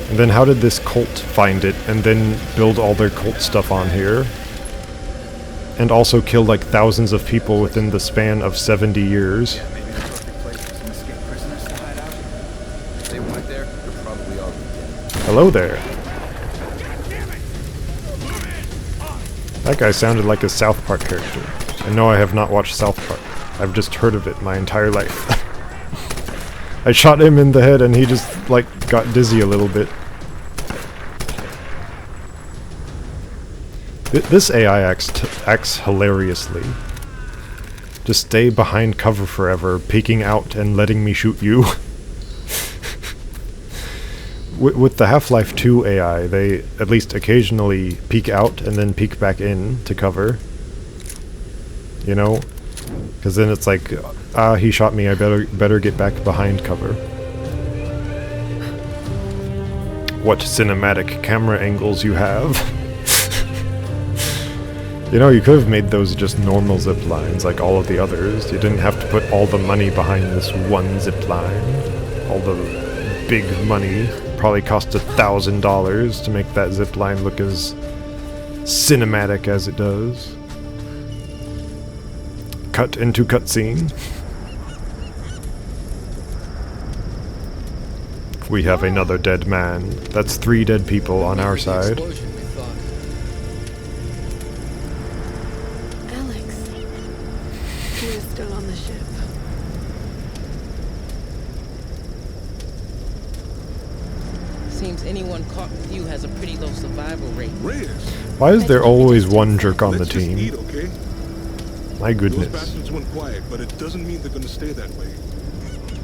And then how did this cult find it and then build all their cult stuff on here? And also kill like thousands of people within the span of 70 years. Yeah, maybe the perfect place for some escaped prisoners to hide out. If they weren't there, they're probably all dead. Hello there. That guy sounded like a South Park character. And no, I have not watched South Park. I've just heard of it my entire life. I shot him in the head and he just, like, got dizzy a little bit. This AI acts hilariously. Just stay behind cover forever, peeking out and letting me shoot you. With the Half-Life 2 AI, they at least occasionally peek out and then peek back in to cover. You know? Because then it's like, ah, he shot me, I better get back behind cover. What cinematic camera angles you have. You know, you could have made those just normal zip lines like all of the others. You didn't have to put all the money behind this one zip line. All the big money. Probably cost $1,000 to make that zip line look as cinematic as it does. Cut into cutscene. We have another dead man. That's 3 dead people on our side. Alex, you're still on the ship. Seems anyone caught with you has a pretty low survival rate. Reyes, Why is there always one jerk on the let's just team? eat, okay? My Those goodness. bastards went quiet, but it doesn't mean they're gonna stay that way.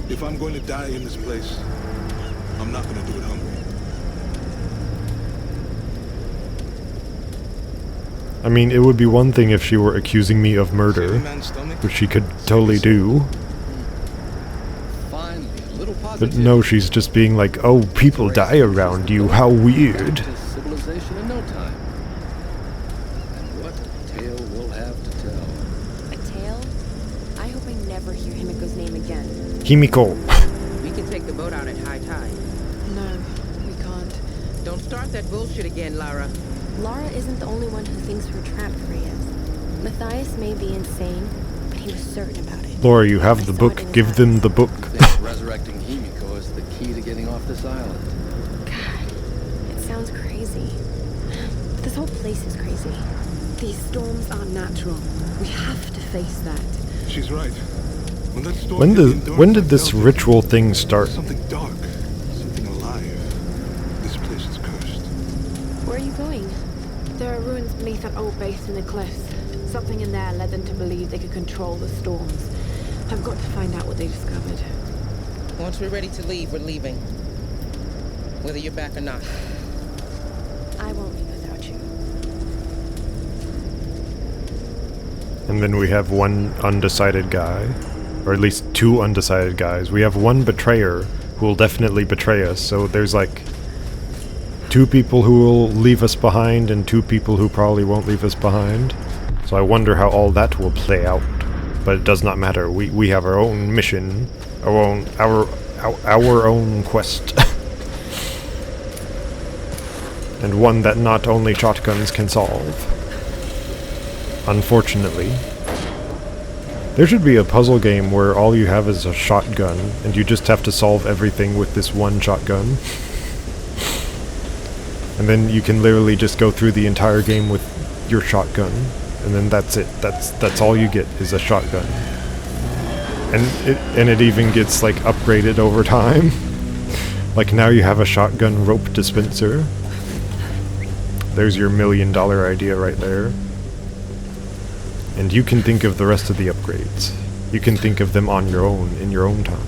If I'm going to die in this place, I'm not gonna do it hungry. I mean, it would be one thing if she were accusing me of murder, Man's stomach? which she could totally do. Finally, a little But positivity. no, she's just being like, oh, people die around you, how weird. To civilization in no time. And what a tale we'll have to tell. A tale? I hope I never hear Himiko's name again. Himiko. We can take the boat out at high tide. No, we can't. Don't start that bullshit again, Lara. Lara isn't the only one who thinks we're trapped, Reyes. Matthias may be insane, but he was certain about it. Laura, you have the book. Give them the book. I think resurrecting Himiko is the key to getting off this island. God, it sounds crazy. This whole place is crazy. These storms are natural. We have to face that. She's right. When that storm hit the endurance, When did I this felt it. ritual thing start? Something dark, something alive. This place is cursed. Where are you going? There are ruins beneath that old base in the cliffs. Something in there led them to believe they could control the storms. I've got to find out what they discovered. Once we're ready to leave, we're leaving. Whether you're back or not. I won't leave without you. And then we have one undecided guy. Or at least 2 undecided guys. We have one betrayer who will definitely betray us, so there's like 2 people who will leave us behind and 2 people who probably won't leave us behind. So I wonder how all that will play out. But it does not matter. We have our own mission, our own quest. And one that not only shotguns can solve. Unfortunately. There should be a puzzle game where all you have is a shotgun, and you just have to solve everything with this one shotgun. And then you can literally just go through the entire game with your shotgun. And then that's it. That's all you get is a shotgun. And it even gets like upgraded over time. Like now you have a shotgun rope dispenser. There's your $1 million idea right there. And you can think of the rest of the upgrades. You can think of them on your own, in your own time.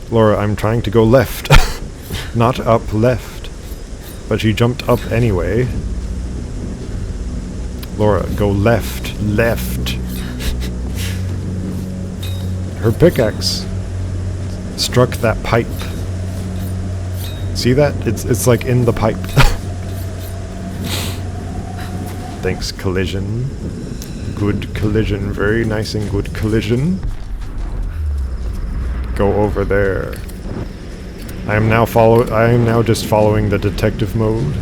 Laura, I'm trying to go left. Not up, left. But she jumped up anyway. Laura, go left, left. Her pickaxe struck that pipe. See that? It's like in the pipe. Thanks, collision. Good collision. Very nice and good collision. Go over there. I am now just following the detective mode.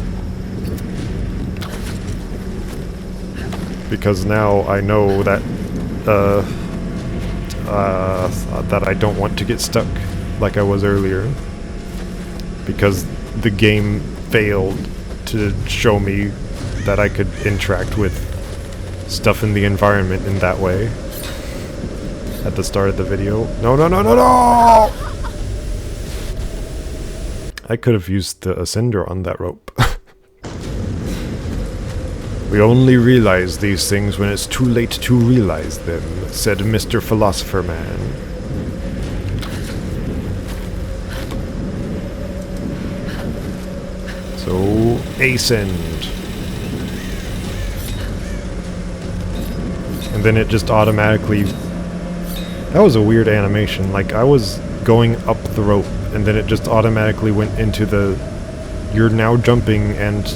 Because now I know that that I don't want to get stuck like I was earlier. Because the game failed to show me that I could interact with stuff in the environment in that way. At the start of the video. No, no, no, no, no! I could have used the ascender on that rope. We only realize these things when it's too late to realize them, said Mr. Philosopher Man. So, ascend. And then it just automatically... That was a weird animation. Like, I was going up the rope, and then it just automatically went into the... You're now jumping and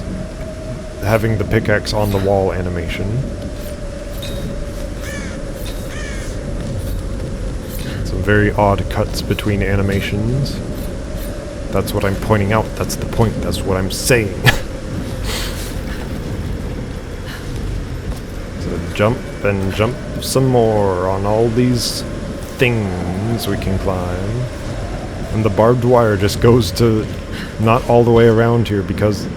having the pickaxe on the wall animation. Some very odd cuts between animations. That's what I'm pointing out. That's the point. That's what I'm saying. So jump and jump some more on all these things we can climb. And the barbed wire just goes to not all the way around here because...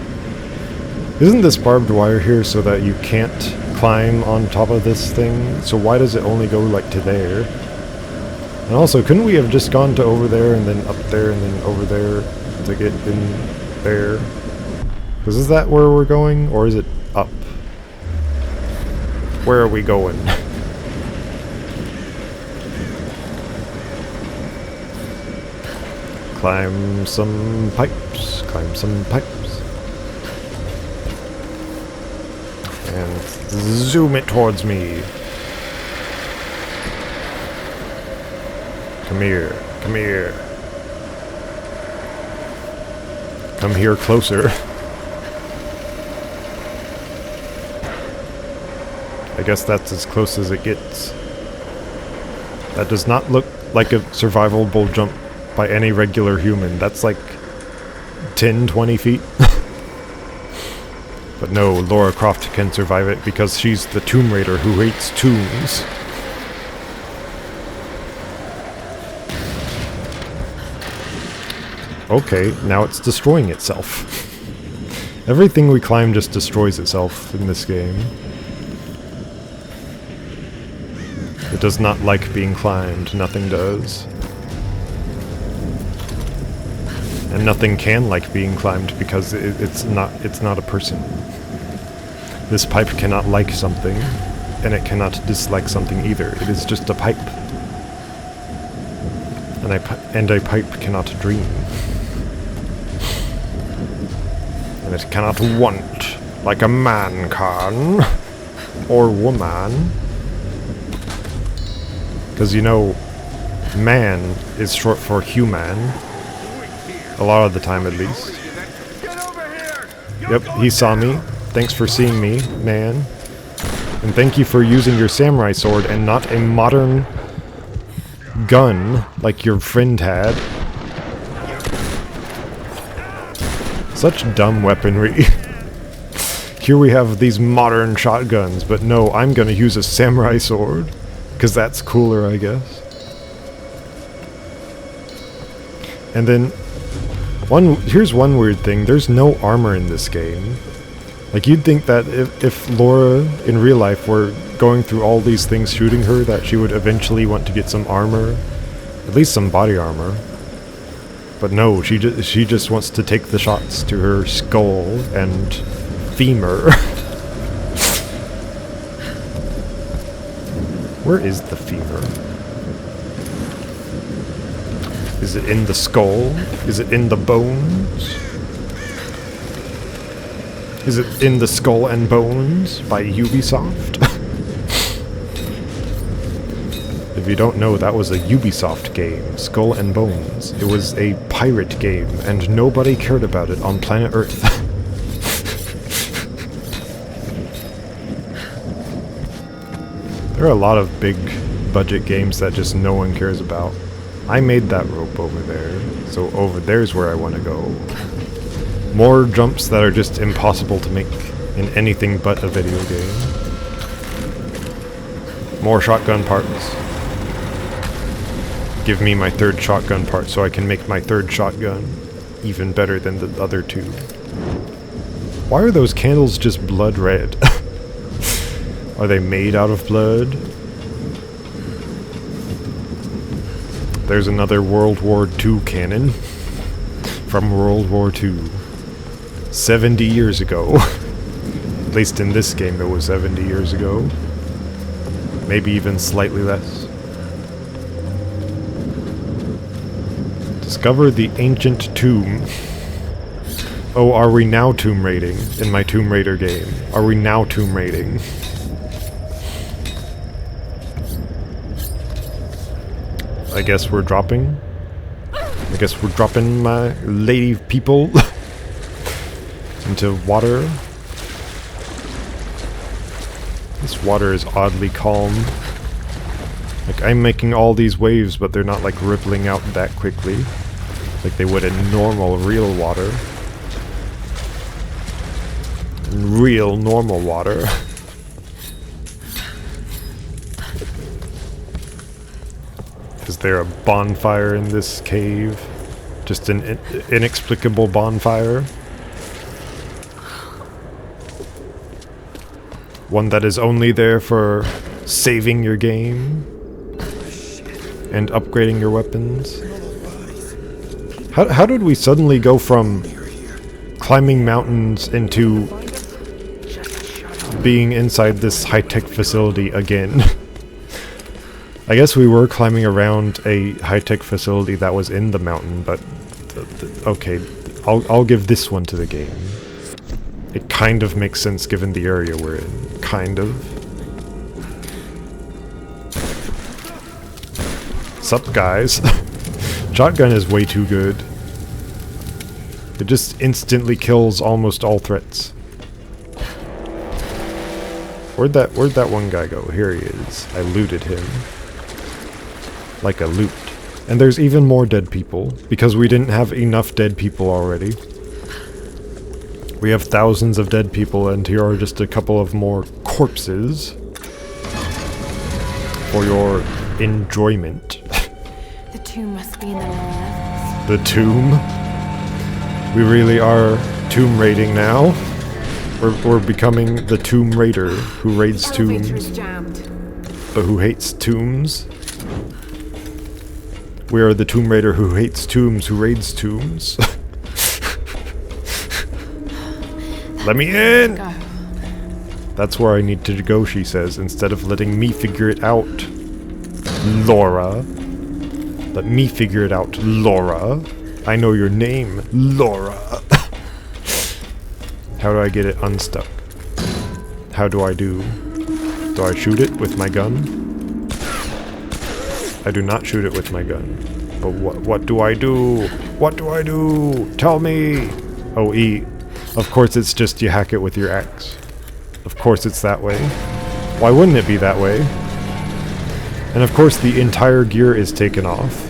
Isn't this barbed wire here so that you can't climb on top of this thing? So why does it only go like to there? And also, couldn't we have just gone to over there and then up there and then over there to get in there? Because is that where we're going, or is it up? Where are we going? Climb some pipes. Climb some pipes. And zoom it towards me. Come here. Come here. Come here closer. I guess that's as close as it gets. That does not look like a survivable jump by any regular human. That's like 10, 20 feet. But no, Lara Croft can survive it because she's the Tomb Raider who hates tombs. Okay, now it's destroying itself. Everything we climb just destroys itself in this game. It does not like being climbed, nothing does. And nothing can like being climbed because it's not a person. This pipe cannot like something, and it cannot dislike something either. It is just a pipe. And a pipe cannot dream. And it cannot want like a man can. Or woman. Because, you know, man is short for human. A lot of the time, at least. Yep, he saw me. Thanks for seeing me, man. And thank you for using your samurai sword and not a modern gun like your friend had. Such dumb weaponry. Here we have these modern shotguns, but no, I'm gonna use a samurai sword. Because that's cooler, I guess. And then, here's one weird thing. There's no armor in this game. Like, you'd think that if Lara, in real life, were going through all these things shooting her, that she would eventually want to get some armor. At least some body armor. But no, she just wants to take the shots to her skull and femur. Where is the femur? Is it in the skull? Is it in the bones? Is it in the Skull and Bones by Ubisoft? If you don't know, that was a Ubisoft game, Skull and Bones. It was a pirate game, and nobody cared about it on planet Earth. There are a lot of big budget games that just no one cares about. I made that rope over there, so over there's where I want to go. More jumps that are just impossible to make in anything but a video game. More shotgun parts. Give me my third shotgun part so I can make my third shotgun even better than the other two. Why are those candles just blood red? Are they made out of blood? There's another World War II cannon from World War II. 70 years ago. At least in this game it was 70 years ago. Maybe even slightly less. Discover the ancient tomb. Oh, are we now tomb raiding in my Tomb Raider game? Are we now tomb raiding? I guess we're dropping. I guess we're dropping my lady people into water. This water is oddly calm. Like, I'm making all these waves, but they're not like rippling out that quickly like they would in normal, real water. In real, normal water. Is there a bonfire in this cave? Just an inexplicable bonfire? One that is only there for saving your game and upgrading your weapons. How did we suddenly go from climbing mountains into being inside this high-tech facility again? I guess we were climbing around a high-tech facility that was in the mountain, but okay, I'll give this one to the game. It kind of makes sense given the area we're in. Kind of. Sup, guys? Shotgun is way too good. It just instantly kills almost all threats. Where'd that one guy go? Here he is. I looted him. Like a loot. And there's even more dead people, because we didn't have enough dead people already. We have thousands of dead people, and here are just a couple of more corpses for your enjoyment. The tomb must be in the lower levels. The tomb? We really are tomb raiding now. We're becoming the Tomb Raider who raids tombs, but who hates tombs. We are the Tomb Raider who hates tombs, who raids tombs. Let me in! Go. That's where I need to go, she says, instead of letting me figure it out. Laura. Let me figure it out, Laura. I know your name, Laura. How do I get it unstuck? How do I do? Do I shoot it with my gun? I do not shoot it with my gun. But what do I do? What do I do? Tell me! Oh, E. Of course it's just you hack it with your axe. Of course it's that way. Why wouldn't it be that way? And of course the entire gear is taken off.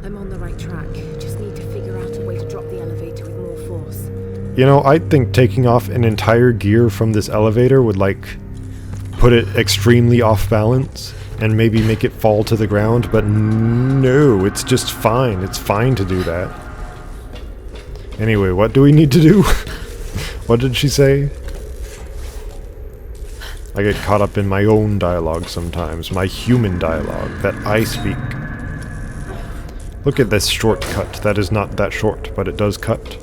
I'm on the right track. Just need to figure out a way to drop the elevator with more force. You know, I think taking off an entire gear from this elevator would, like, put it extremely off balance and maybe make it fall to the ground, but no, it's just fine. It's fine to do that. Anyway, what do we need to do? What did she say? I get caught up in my own dialogue sometimes, my human dialogue that I speak. Look at this shortcut. That is not that short, but it does cut.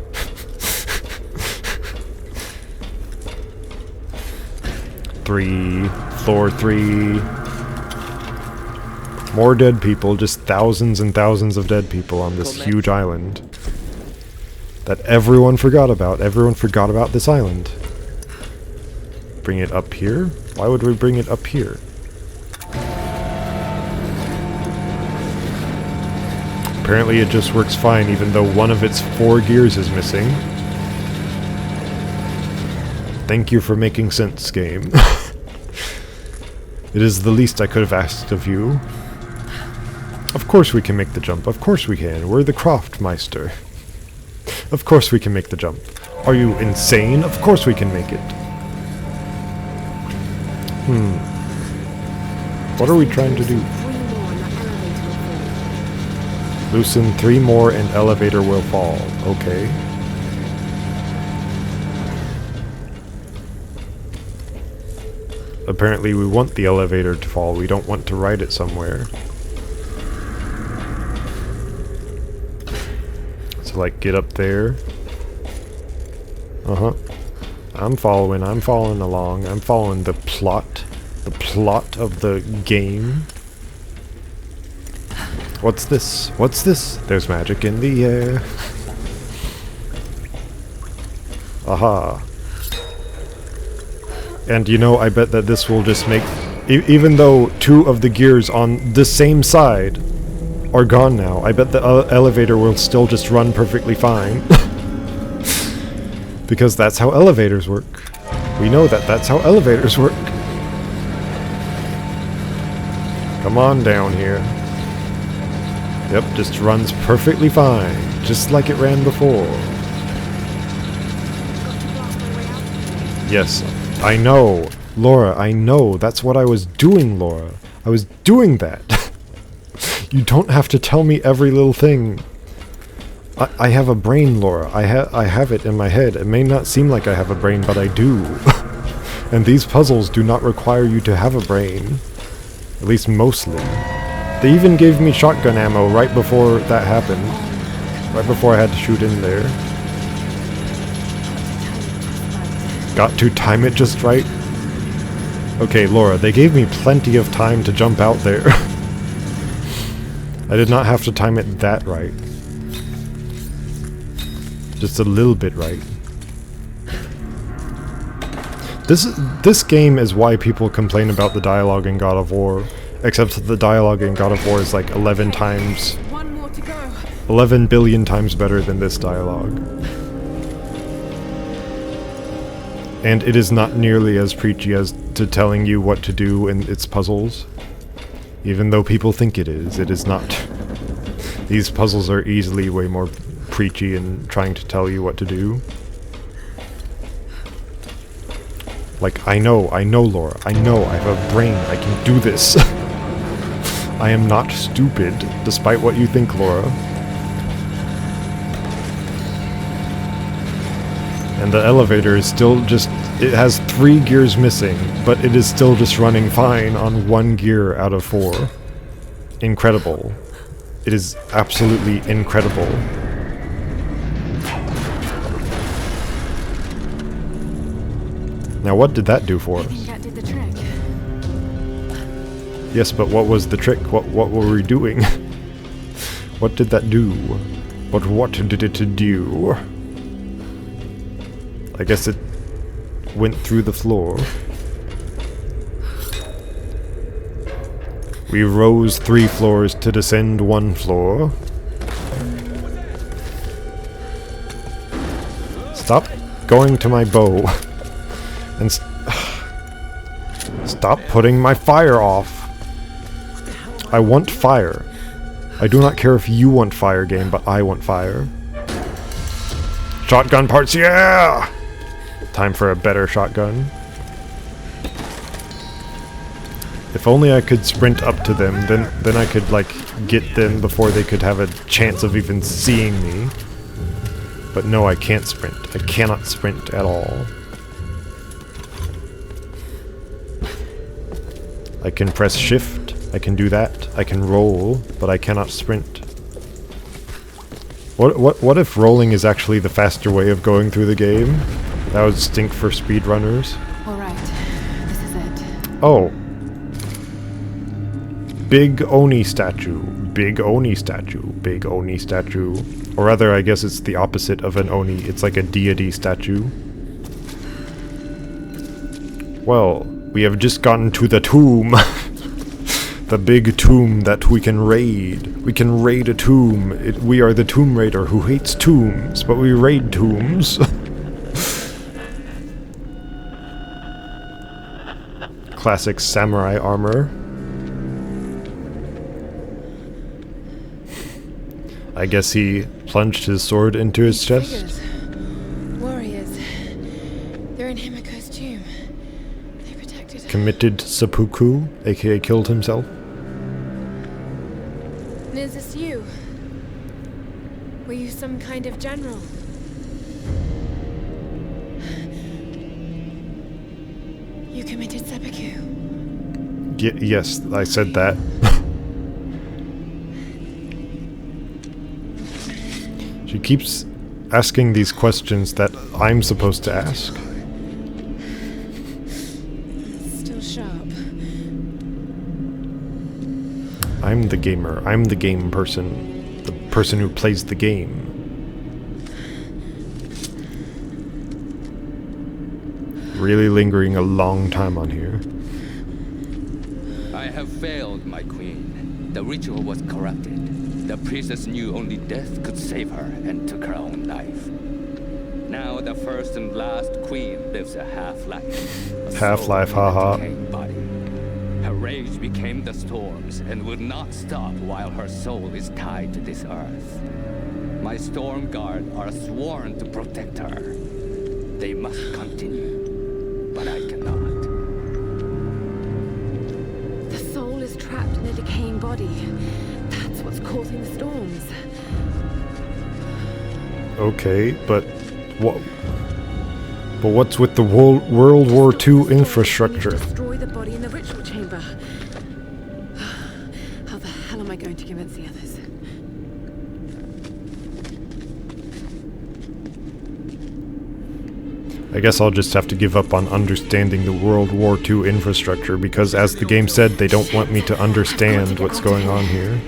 Floor 3. More dead people, just thousands and thousands of dead people on this huge island. That everyone forgot about. Everyone forgot about this island. Bring it up here? Why would we bring it up here? Apparently it just works fine even though one of its 4 gears is missing. Thank you for making sense, game. It is the least I could have asked of you. Of course we can make the jump. Of course we can. We're the Craftmeister. Of course we can make the jump. Are you insane? Of course we can make it. What are we trying to do? Loosen 3 more and elevator will fall. Okay. Apparently we want the elevator to fall. We don't want to ride it somewhere. So like get up there. I'm following along. I'm following the plot of the game. What's this? What's this? There's magic in the air. Aha. And you know, I bet that this will just make... even though 2 of the gears on the same side are gone now, I bet the elevator will still just run perfectly fine. Because that's how elevators work. We know that that's how elevators work. Come on down here. Yep, just runs perfectly fine. Just like it ran before. Yes, I know. Laura, I know. That's what I was doing, Laura. I was doing that. You don't have to tell me every little thing. I have a brain, Laura. I have it in my head. It may not seem like I have a brain, but I do. And these puzzles do not require you to have a brain. At least mostly. They even gave me shotgun ammo right before that happened. Right before I had to shoot in there. Got to time it just right. Okay, Laura, they gave me plenty of time to jump out there. I did not have to time it that right. Just a little bit right. This game is why people complain about the dialogue in God of War. Except the dialogue in God of War is like 11 times... 11 billion times better than this dialogue. And it is not nearly as preachy as to telling you what to do in its puzzles. Even though people think it is not. These puzzles are easily way more preachy in trying to tell you what to do. Like, I know, Laura. I know, I have a brain. I can do this. I am not stupid, despite what you think, Laura. And the elevator is still just... it has 3 gears missing, but it is still just running fine on 1 gear out of 4. Incredible. It is absolutely incredible. Now what did that do for us? I think that did the trick. Yes, but what was the trick? What were we doing? What did that do? What did it do? I guess it went through the floor. We rose 3 floors to descend 1 floor. Stop going to my bow. And stop putting my fire off. I want fire. I do not care if you want fire, game, but I want fire. Shotgun parts, yeah! Time for a better shotgun. If only I could sprint up to them, then I could, like, get them before they could have a chance of even seeing me. But no, I can't sprint. I cannot sprint at all. I can press shift, I can do that, I can roll, but I cannot sprint. What if rolling is actually the faster way of going through the game? That would stink for speedrunners. All right, this is it. Oh. Big Oni statue. Big Oni statue. Big Oni statue. Or rather, I guess it's the opposite of an Oni. It's like a deity statue. Well, we have just gotten to the tomb. The big tomb that we can raid. We can raid a tomb. We are the Tomb Raider who hates tombs, but we raid tombs. Classic samurai armor. I guess he plunged his sword into his chest. Figures. Warriors. They're in Himiko's tomb. They protected her. Committed seppuku, aka killed himself. And is this you? Were you some kind of general? You committed seppuku. Yes, I said that. She keeps asking these questions that I'm supposed to ask. Still sharp. I'm the gamer. I'm the game person. The person who plays the game. Really lingering a long time on here. I have failed, my queen. The ritual was corrupted. The priestess knew only death could save her and took her own life. Now the first and last queen lives a half-life. Half-life, haha. Body. Her rage became the storms and would not stop while her soul is tied to this earth. My storm guard are sworn to protect her. They must continue, but I cannot. The soul is trapped in a decaying body. That's what's causing the storms. Okay, but what? But what's with the World War II infrastructure? Destroy the body in the ritual chamber. How the hell am I going to convince the others? I guess I'll just have to give up on understanding the World War II infrastructure because, as the game said, they don't want me to understand what's going on here.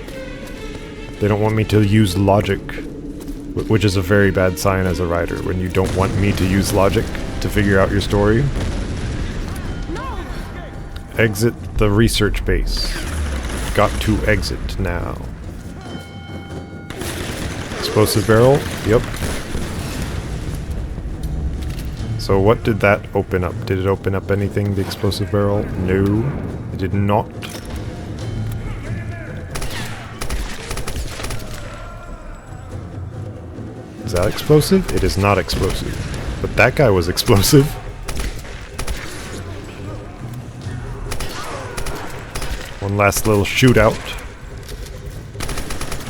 They don't want me to use logic, which is a very bad sign as a writer, when you don't want me to use logic to figure out your story. Exit the research base. Got to exit now. Explosive barrel? Yep. So what did that open up? Did it open up anything, the explosive barrel? No, it did not. Is that explosive? It is not explosive. But that guy was explosive. One last little shootout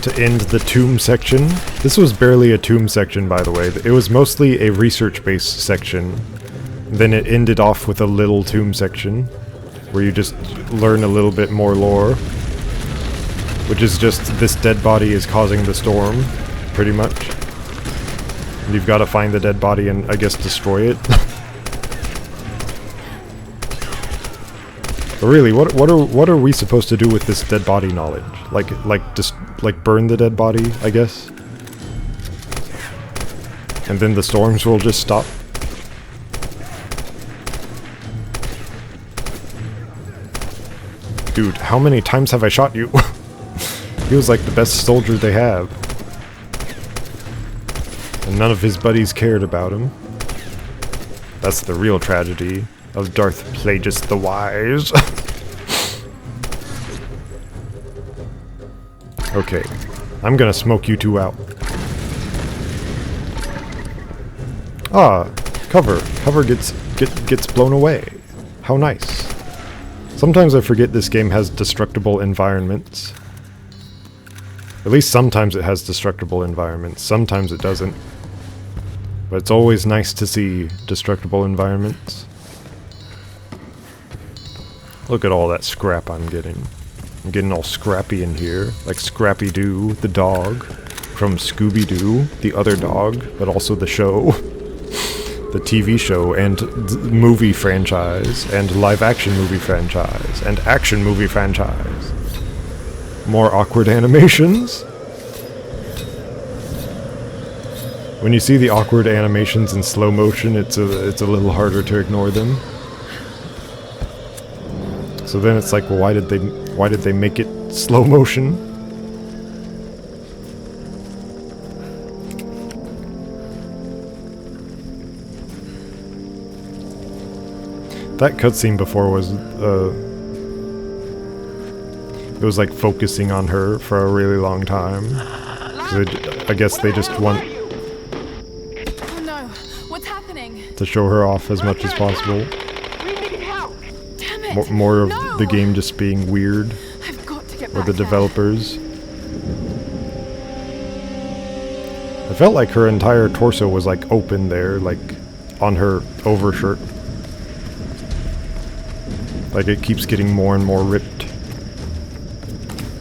to end the tomb section. This was barely a tomb section, by the way. It was mostly a research-based section. Then it ended off with a little tomb section, where you just learn a little bit more lore. Which is just, this dead body is causing the storm, pretty much. And you've got to find the dead body and, I guess, destroy it. But really, what are we supposed to do with this dead body knowledge? Like burn the dead body, I guess? And then the storms will just stop? Dude, how many times have I shot you? He was like the best soldier they have. And none of his buddies cared about him. That's the real tragedy of Darth Plagueis the Wise. Okay, I'm gonna smoke you two out. Ah, cover. Cover gets blown away. How nice. Sometimes I forget this game has destructible environments. At least sometimes it has destructible environments. Sometimes it doesn't. But it's always nice to see destructible environments. Look at all that scrap I'm getting. I'm getting all scrappy in here, like Scrappy-Doo, the dog. from Scooby-Doo, the other dog, but also the show, the TV show, and movie franchise, and live-action movie franchise, and action movie franchise. More awkward animations. When you see the awkward animations in slow motion, it's a little harder to ignore them. So then it's like, well, why did they make it slow motion? That cutscene before was it was like focusing on her for a really long time. I guess they just want Oh no, what's happening? to show her off as much as possible. Damn it! More of No! the game just being weird, I've got to get or back the there. developers. I felt like her entire torso was like open there, like on her overshirt. Like it keeps getting more and more ripped.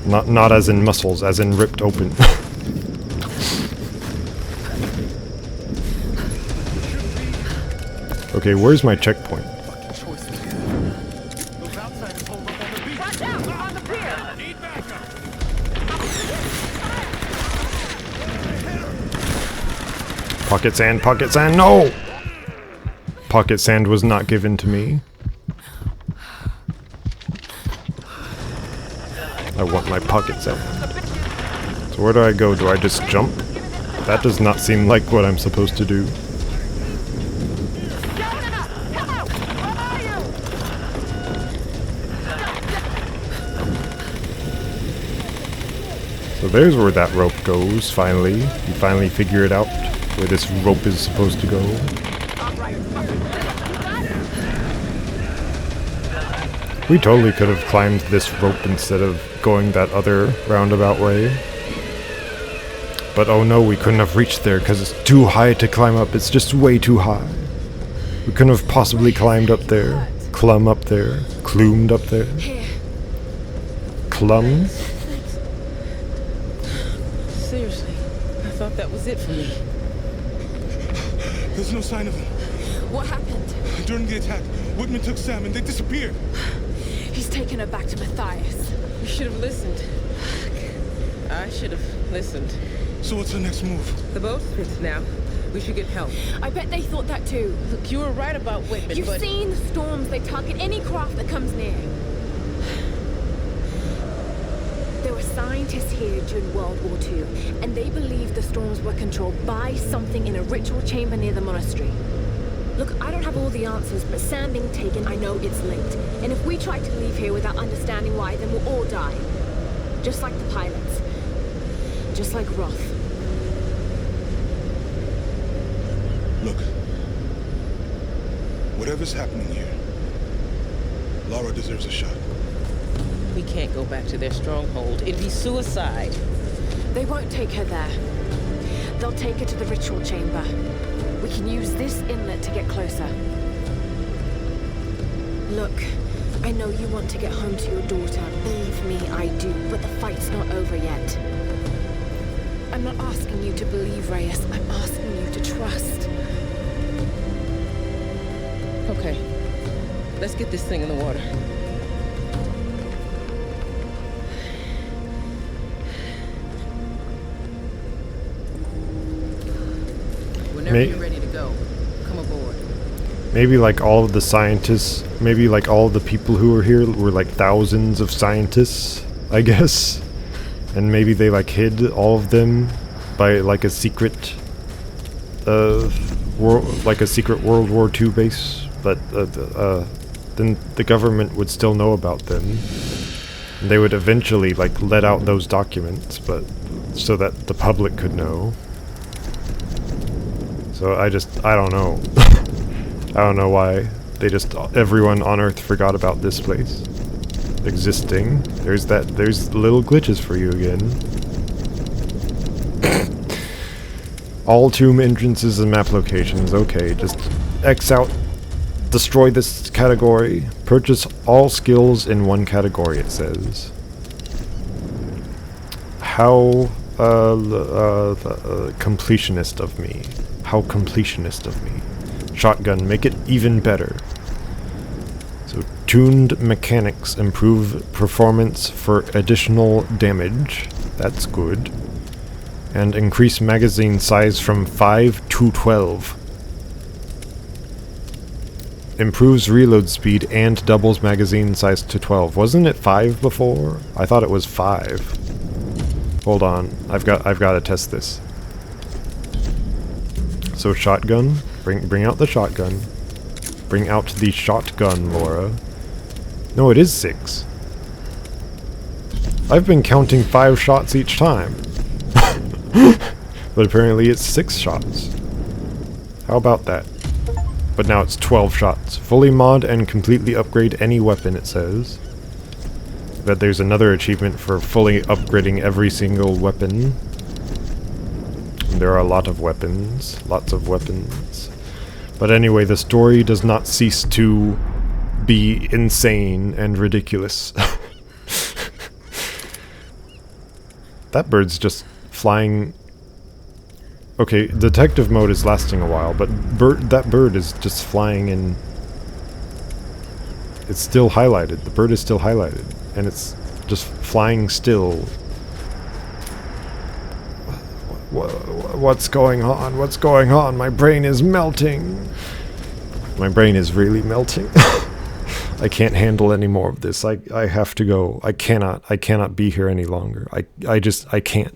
Not as in muscles, as in ripped open. Okay, where's my checkpoint? Pocket sand, no! Pocket sand was not given to me. I want my pocket sand. So where do I go? Do I just jump? That does not seem like what I'm supposed to do. So there's where that rope goes, finally. You finally figure it out, where this rope is supposed to go. We totally could have climbed this rope instead of going that other roundabout way. But oh no, we couldn't have reached there because it's too high to climb up. It's just way too high. We couldn't have possibly climbed up there. Clumb up there. Clumed up there. Clum? Seriously, I thought that was it for me. There's no sign of them. What happened? During the attack, Whitman took Sam and they disappeared. He's taken her back to Matthias. You should have listened. I should have listened. So what's the next move? The boat's fixed now. We should get help. I bet they thought that too. Look, you were right about Whitman, You've but... seen the storms. They target any craft that comes near. There were scientists here during World War II, and they believed the storms were controlled by something in a ritual chamber near the monastery. Look, I don't have all the answers, but Sam being taken, I know it's linked. And if we try to leave here without understanding why, then we'll all die. Just like the pilots. Just like Roth. Look. Whatever's happening here, Lara deserves a shot. We can't go back to their stronghold. It'd be suicide. They won't take her there. They'll take her to the ritual chamber. We can use this inlet to get closer. Look, I know you want to get home to your daughter. Believe me, I do. But the fight's not over yet. I'm not asking you to believe, Reyes. I'm asking you to trust. Okay. Let's get this thing in the water. Whenever you're ready to go, come aboard. Maybe like all of the scientists, maybe like all of the people who were here were like thousands of scientists, I guess. And maybe they like hid all of them by like a secret like a secret World War II base, but then the government would still know about them. And they would eventually like let out those documents, but so that the public could know. So I don't know. I don't know why everyone on Earth forgot about this place existing. There's little glitches for you again. All tomb entrances and map locations. Okay, just X out, destroy this category, purchase all skills in one category, it says. How completionist of me. How completionist of me. Shotgun, make it even better. So, tuned mechanics improve performance for additional damage. That's good. And increase magazine size from 5 to 12. Improves reload speed and doubles magazine size to 12. Wasn't it 5 before? I thought it was 5. Hold on. I've got to test this. So shotgun. Bring out the shotgun. Bring out the shotgun, Laura. No, it is 6. I've been counting 5 shots each time. But apparently it's 6 shots. How about that? But now it's 12 shots. Fully mod and completely upgrade any weapon, it says. But there's another achievement for fully upgrading every single weapon. And there are a lot of weapons. Lots of weapons. But anyway, the story does not cease to be insane and ridiculous. That bird's just flying. Okay, detective mode is lasting a while, but that bird is just flying in. It's still highlighted. The bird is still highlighted, and it's just flying still. What's going on? What's going on? My brain is melting. My brain is really melting. I can't handle any more of this. I have to go. I cannot be here any longer. I can't.